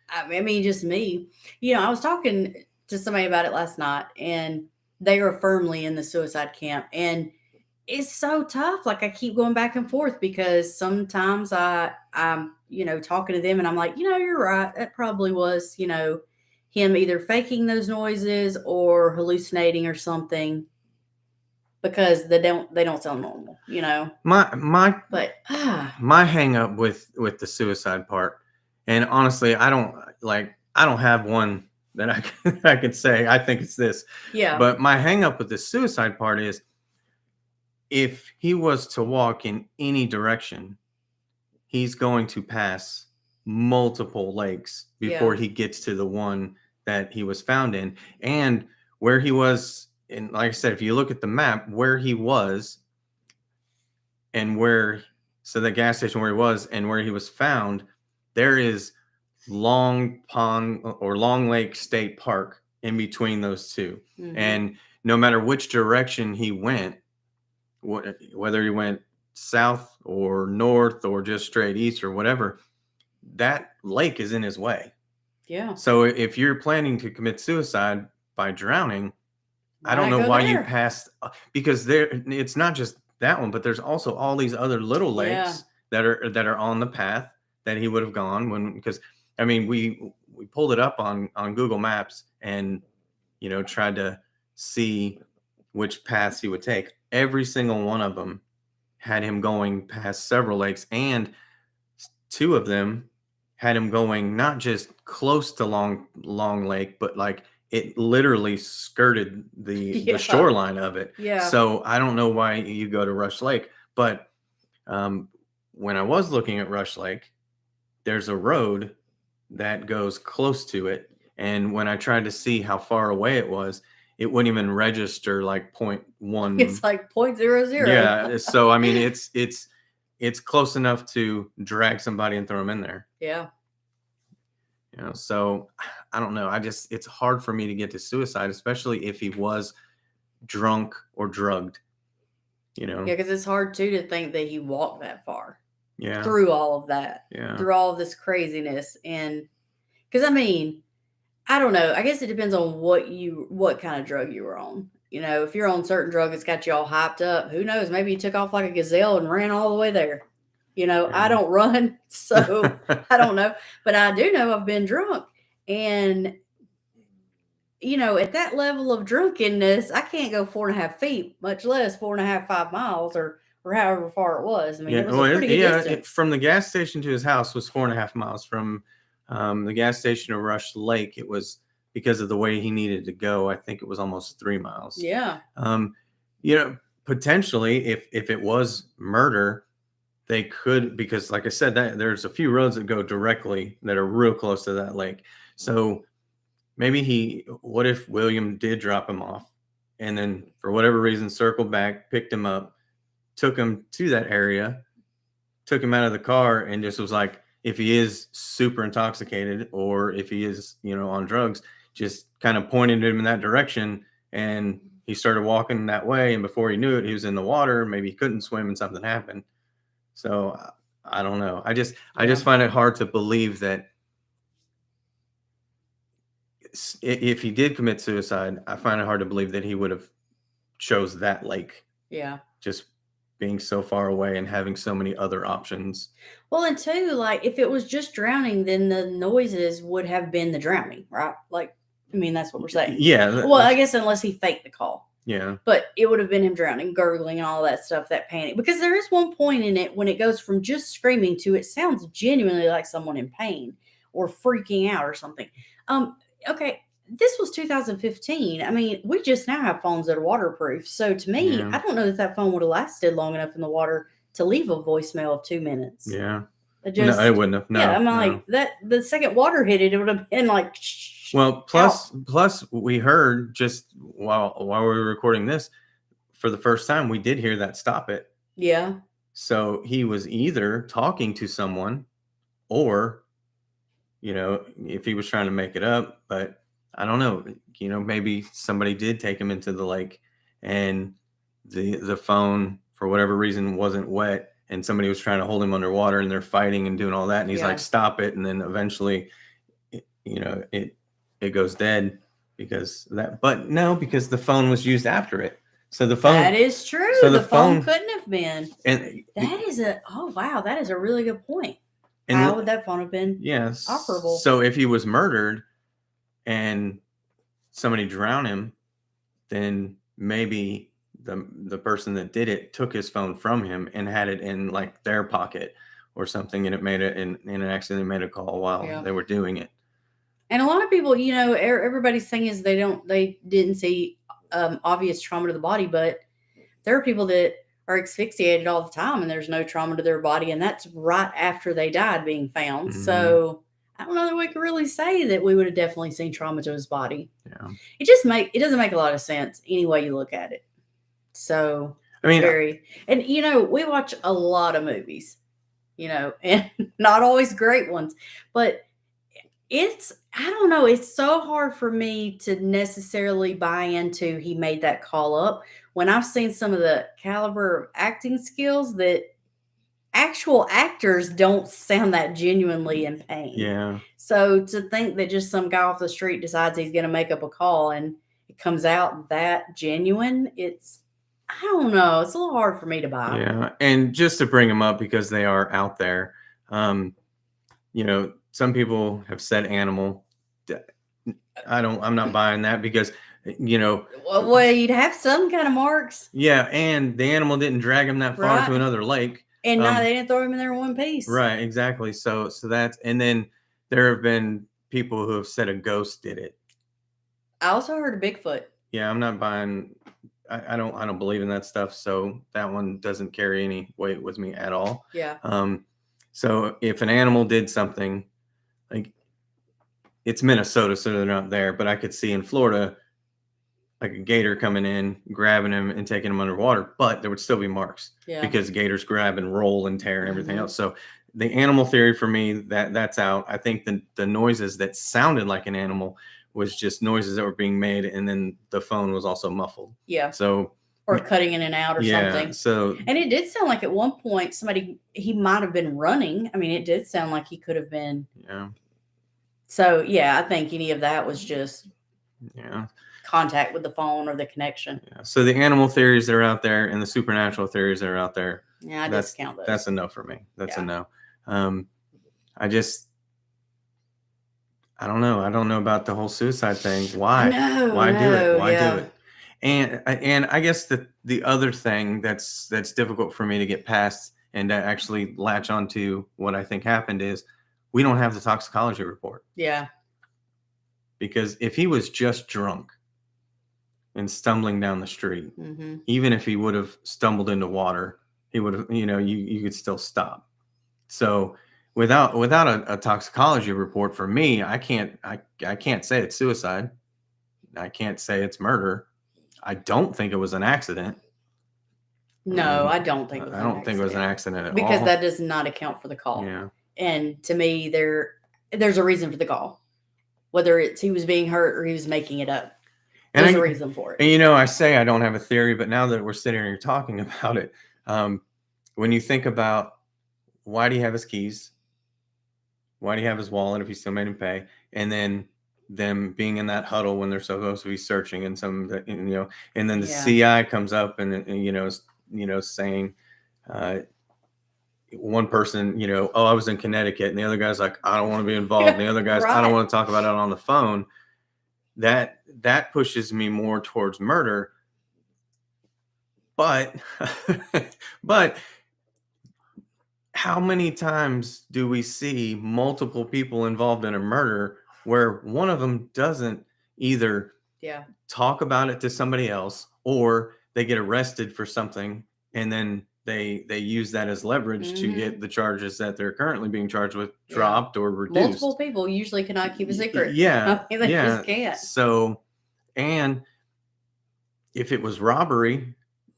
I mean, just me. I was talking to somebody about it last night, and they are firmly in the suicide camp. And it's so tough. Like, I keep going back and forth because sometimes I'm talking to them and I'm like, you're right. That probably was, him either faking those noises or hallucinating or something, because they don't sound normal, But my hang up with the suicide part, and honestly, I don't have one that I could say I think it's this. yeah. But my hang up with the suicide part is, if he was to walk in any direction, he's going to pass multiple lakes before he gets to the one that he was found in. And where he was, and like I said, if you look at the map, where he was and the gas station where he was and where he was found, there is Long Pond or Long Lake State Park in between those two. And no matter which direction he went, whether he went south or north or just straight east or whatever, that lake is in his way. Yeah. So if you're planning to commit suicide by drowning, I don't know why you passed, because it's not just that one, but there's also all these other little lakes that are on the path that he would have gone because I mean, we pulled it up on Google Maps and tried to see which paths he would take. Every single one of them had him going past several lakes, and 2 of them had him going not just close to Long Lake, but like it literally skirted the shoreline of it. Yeah. So I don't know why you go to Rush Lake, but when I was looking at Rush Lake, there's a road that goes close to it, and when I tried to see how far away it was, it wouldn't even register like 0.1. It's like 0.00. Yeah. So I mean, it's close enough to drag somebody and throw them in there. Yeah. So I don't know. It's hard for me to get to suicide, especially if he was drunk or drugged. Yeah, because it's hard too to think that he walked that far. Yeah. Through all of that. Yeah. Through all of this craziness. And because I mean, I don't know. I guess it depends on what kind of drug you were on. If you're on certain drug that's got you all hyped up, who knows? Maybe you took off like a gazelle and ran all the way there. I don't run, so I don't know. But I do know I've been drunk. And, at that level of drunkenness, I can't go 4.5 feet, much less 4.5, 5 miles or however far it was. I mean, it was a pretty good distance. From the gas station to his house was 4.5 miles. From the gas station to Rush Lake, it was, because of the way he needed to go, I think it was almost 3 miles. Yeah. Potentially, if it was murder, they could, because like I said, that there's a few roads that go directly that are real close to that lake. So maybe what if William did drop him off and then for whatever reason circled back, picked him up, took him to that area, took him out of the car, and just was like, if he is super intoxicated or if he is, on drugs, just kind of pointed him in that direction, and he started walking that way, and before he knew it, he was in the water. Maybe he couldn't swim and something happened. So I don't know. I just find it hard to believe that if he did commit suicide, I find it hard to believe that he would have chose that lake. Yeah. Just being so far away and having so many other options. Well, and two, like if it was just drowning, then the noises would have been the drowning, right? Like, I mean, that's what we're saying. Yeah. Well, I guess unless he faked the call. Yeah. But it would have been him drowning, gurgling, and all that stuff, that panic. Because there is one point in it when it goes from just screaming to it sounds genuinely like someone in pain or freaking out or something. Okay, this was 2015. I mean, we just now have phones that are waterproof. So to me, I don't know that phone would have lasted long enough in the water to leave a voicemail of 2 minutes. Yeah. Just, no, it wouldn't have. No, yeah, I'm no. like that. The second water hit it, it would have been like. Well, plus we heard just while we were recording this for the first time, we did hear that stop it. Yeah. So he was either talking to someone, or if he was trying to make it up, but I don't know. Maybe somebody did take him into the lake, and the phone for whatever reason wasn't wet, and somebody was trying to hold him underwater, and they're fighting and doing all that, and he's like, "Stop it!" And then eventually, it goes dead because that. But no, because the phone was used after it. So the phone. That is true. So the phone couldn't have been. And that is wow, that is a really good point. How would that phone have been operable? So if he was murdered and somebody drowned him, then maybe the person that did it took his phone from him and had it in like their pocket or something, and it made it in an accident, made a call while they were doing it. And a lot of people, everybody's saying is they didn't see obvious trauma to the body, but there are people that are asphyxiated all the time and there's no trauma to their body, and that's right after they died being found. Mm-hmm. So I don't know that we could really say that we would have definitely seen trauma to his body. Yeah. It doesn't make a lot of sense any way you look at it. So I mean, and we watch a lot of movies, and not always great ones, but I don't know, it's so hard for me to necessarily buy into he made that call up when I've seen some of the caliber of acting skills that actual actors don't sound that genuinely in pain. Yeah. So to think that just some guy off the street decides he's going to make up a call and it comes out that genuine, I don't know. It's a little hard for me to buy. Yeah. And just to bring them up because they are out there, some people have said animal. I'm not buying that because, well, you'd have some kind of marks. Yeah. And the animal didn't drag him that far to another lake. And no, they didn't throw him in there in one piece. Right. Exactly. So that's, and then there have been people who have said a ghost did it. I also heard a Bigfoot. Yeah. I'm not buying. I don't believe in that stuff. So that one doesn't carry any weight with me at all. Yeah. So if an animal did something, like, it's Minnesota, so they're not there, but I could see in Florida, like a gator coming in, grabbing him and taking him underwater, but there would still be marks because gators grab and roll and tear and everything else. So the animal theory for me, that's out. I think the noises that sounded like an animal was just noises that were being made, and then the phone was also muffled. Yeah. So or cutting in and out or something. So and it did sound like at one point he might have been running. I mean, it did sound like he could have been. Yeah. So I think any of that was just contact with the phone or the connection. Yeah. So the animal theories that are out there and the supernatural theories that are out there. Yeah, I discount those. That's a no for me. That's a no. I don't know. I don't know about the whole suicide thing. Why? Why do it? Why do it? And I guess the other thing that's difficult for me to get past and to actually latch onto what I think happened is we don't have the toxicology report. Yeah. Because if he was just drunk and stumbling down the street, even if he would have stumbled into water, he would have, you could still stop. So without a toxicology report, for me, I can't say it's suicide. I can't say it's murder. I don't think it was an accident. No, I don't think I don't think it was an accident at all. Because that does not account for the call. Yeah. And to me, there's a reason for the call. Whether it's he was being hurt or he was making it up. There's a reason for it. And I say I don't have a theory, but now that we're sitting here talking about it, when you think about why do you have his keys? Why do you have his wallet if he still made him pay? And then them being in that huddle when they're supposed to be searching and and then the CI comes up and saying, one person, oh, I was in Connecticut, and the other guy's like, I don't want to be involved. And the other guy's, I don't want to talk about it on the phone. That pushes me more towards murder. But how many times do we see multiple people involved in a murder where one of them doesn't either talk about it to somebody else, or they get arrested for something and then they use that as leverage to get the charges that they're currently being charged with dropped or reduced. Multiple people usually cannot keep a secret. Yeah. I mean, they just can't. So, and if it was robbery,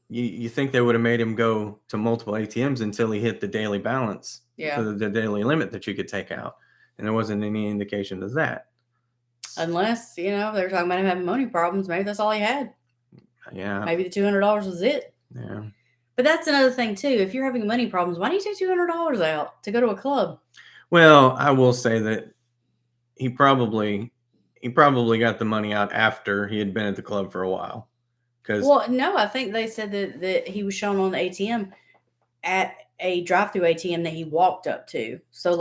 you think they would have made him go to multiple ATMs until he hit the daily balance, the daily limit that you could take out. And there wasn't any indication of that. Unless, they were talking about him having money problems. Maybe that's all he had. Yeah. Maybe the $200 was it. Yeah. But that's another thing, too. If you're having money problems, why do you take $200 out to go to a club? Well, I will say that he probably got the money out after he had been at the club for a while. Well, no, I think they said that he was shown on the ATM at a drive-through ATM that he walked up to. So,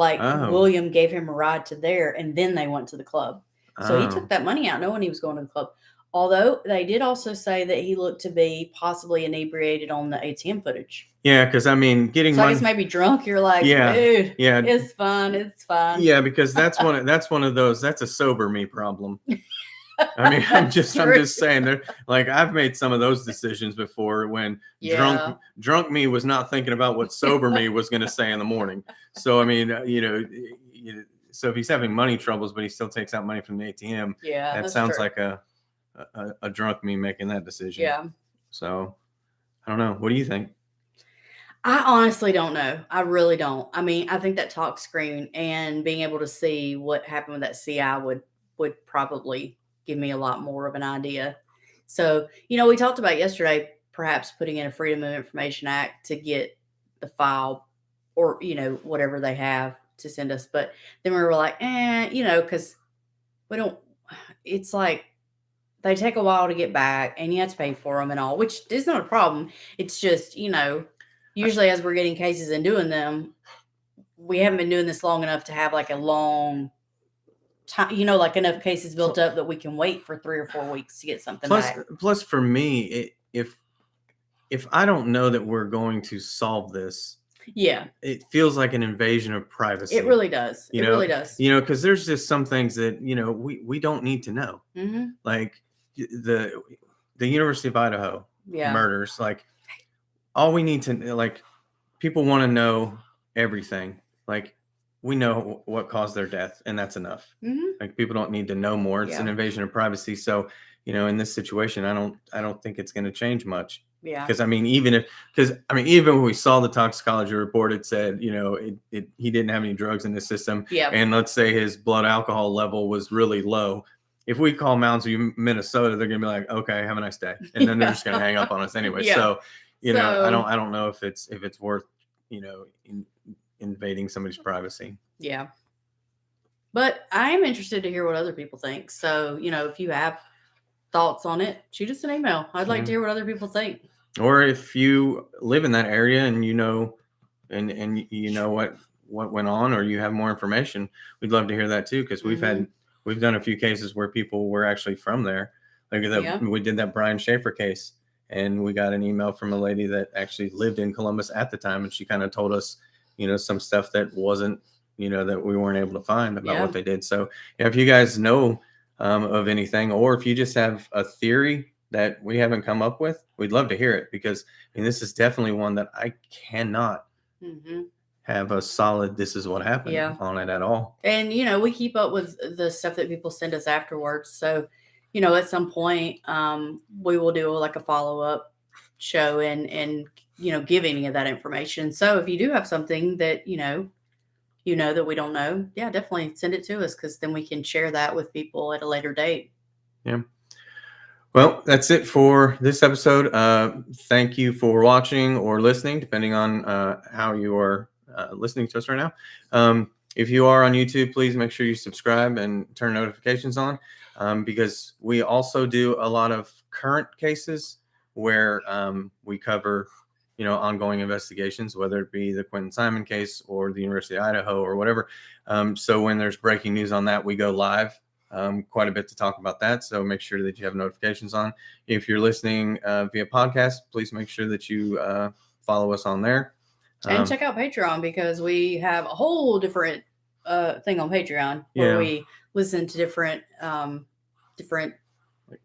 William gave him a ride to there, and then they went to the club. So he took that money out knowing he was going to the club. Although they did also say that he looked to be possibly inebriated on the ATM footage. Yeah, because getting so money. I guess maybe drunk. You're like, dude, it's fine, it's fine. Yeah, because that's one of those. That's a sober me problem. I mean, I'm just saying that. Like, I've made some of those decisions before when drunk me was not thinking about what sober me was going to say in the morning. So I mean, so if he's having money troubles, but he still takes out money from the ATM, that sounds like a drunk me making that decision. Yeah. So I don't know. What do you think? I honestly don't know. I really don't. I mean, I think that talk screen and being able to see what happened with that CI would probably give me a lot more of an idea. So, we talked about yesterday, perhaps putting in a Freedom of Information Act to get the file or, whatever they have to send us. But then we were like, because we don't, it's like they take a while to get back and you have to pay for them and all, which is not a problem. It's just, usually as we're getting cases and doing them, we haven't been doing this long enough to have like a long time, enough cases built up that we can wait for 3 or 4 weeks to get something back. Plus for me, if I don't know that we're going to solve this, it feels like an invasion of privacy. It really does. Really does. Because there's just some things that we don't need to know. Mm-hmm. Like the University of Idaho murders. Like, all we need to, like, people want to know everything. Like, we know what caused their death, and that's enough. Mm-hmm. Like, people don't need to know more. It's an invasion of privacy. So, in this situation, I don't think it's going to change much. Yeah. Because even when we saw the toxicology report, it said, he didn't have any drugs in his system. Yeah. And let's say his blood alcohol level was really low. If we call Mounds View, Minnesota, they're going to be like, okay, have a nice day. And then they're just going to hang up on us anyway. So, I don't know if it's worth, invading somebody's privacy. Yeah. But I'm interested to hear what other people think. So, if you have thoughts on it, shoot us an email. I'd like to hear what other people think. Or if you live in that area and and what went on, or you have more information, we'd love to hear that too. Because we've done a few cases where people were actually from there. Like we did that Brian Schaefer case, and we got an email from a lady that actually lived in Columbus at the time, and she kind of told us, some stuff that wasn't, that we weren't able to find about what they did. So if you guys know of anything, or if you just have a theory that we haven't come up with, we'd love to hear it, because this is definitely one that I cannot have a solid "this is what happened" on it at all. And we keep up with the stuff that people send us afterwards. So at some point we will do like a follow-up show and give any of that information. So if you do have something that that we don't know, definitely send it to us, because then we can share that with people at a later date. Yeah. Well, that's it for this episode. Thank you for watching or listening, depending on how you are listening to us right now. If you are on YouTube, please make sure you subscribe and turn notifications on, because we also do a lot of current cases where we cover ongoing investigations, whether it be the Quentin Simon case or the University of Idaho or whatever. So when there's breaking news on that, we go live quite a bit to talk about that. So make sure that you have notifications on. If you're listening via podcast, please make sure that you follow us on there. And check out Patreon, because we have a whole different thing on Patreon where we listen to different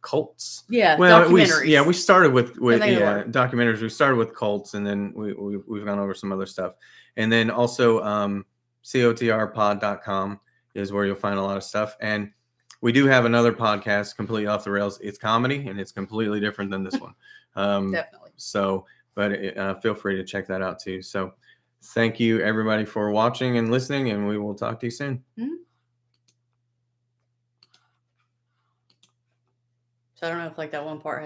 cults. Yeah, Well, documentaries. we started with they were. documentaries. We started with cults, and then we've gone over some other stuff, and then also cotrpod.com is where you'll find a lot of stuff. And we do have another podcast, completely off the rails. It's comedy, and it's completely different than this one. Definitely. So, but feel free to check that out too. So, thank you everybody for watching and listening, and we will talk to you soon. So I don't know if like that one part has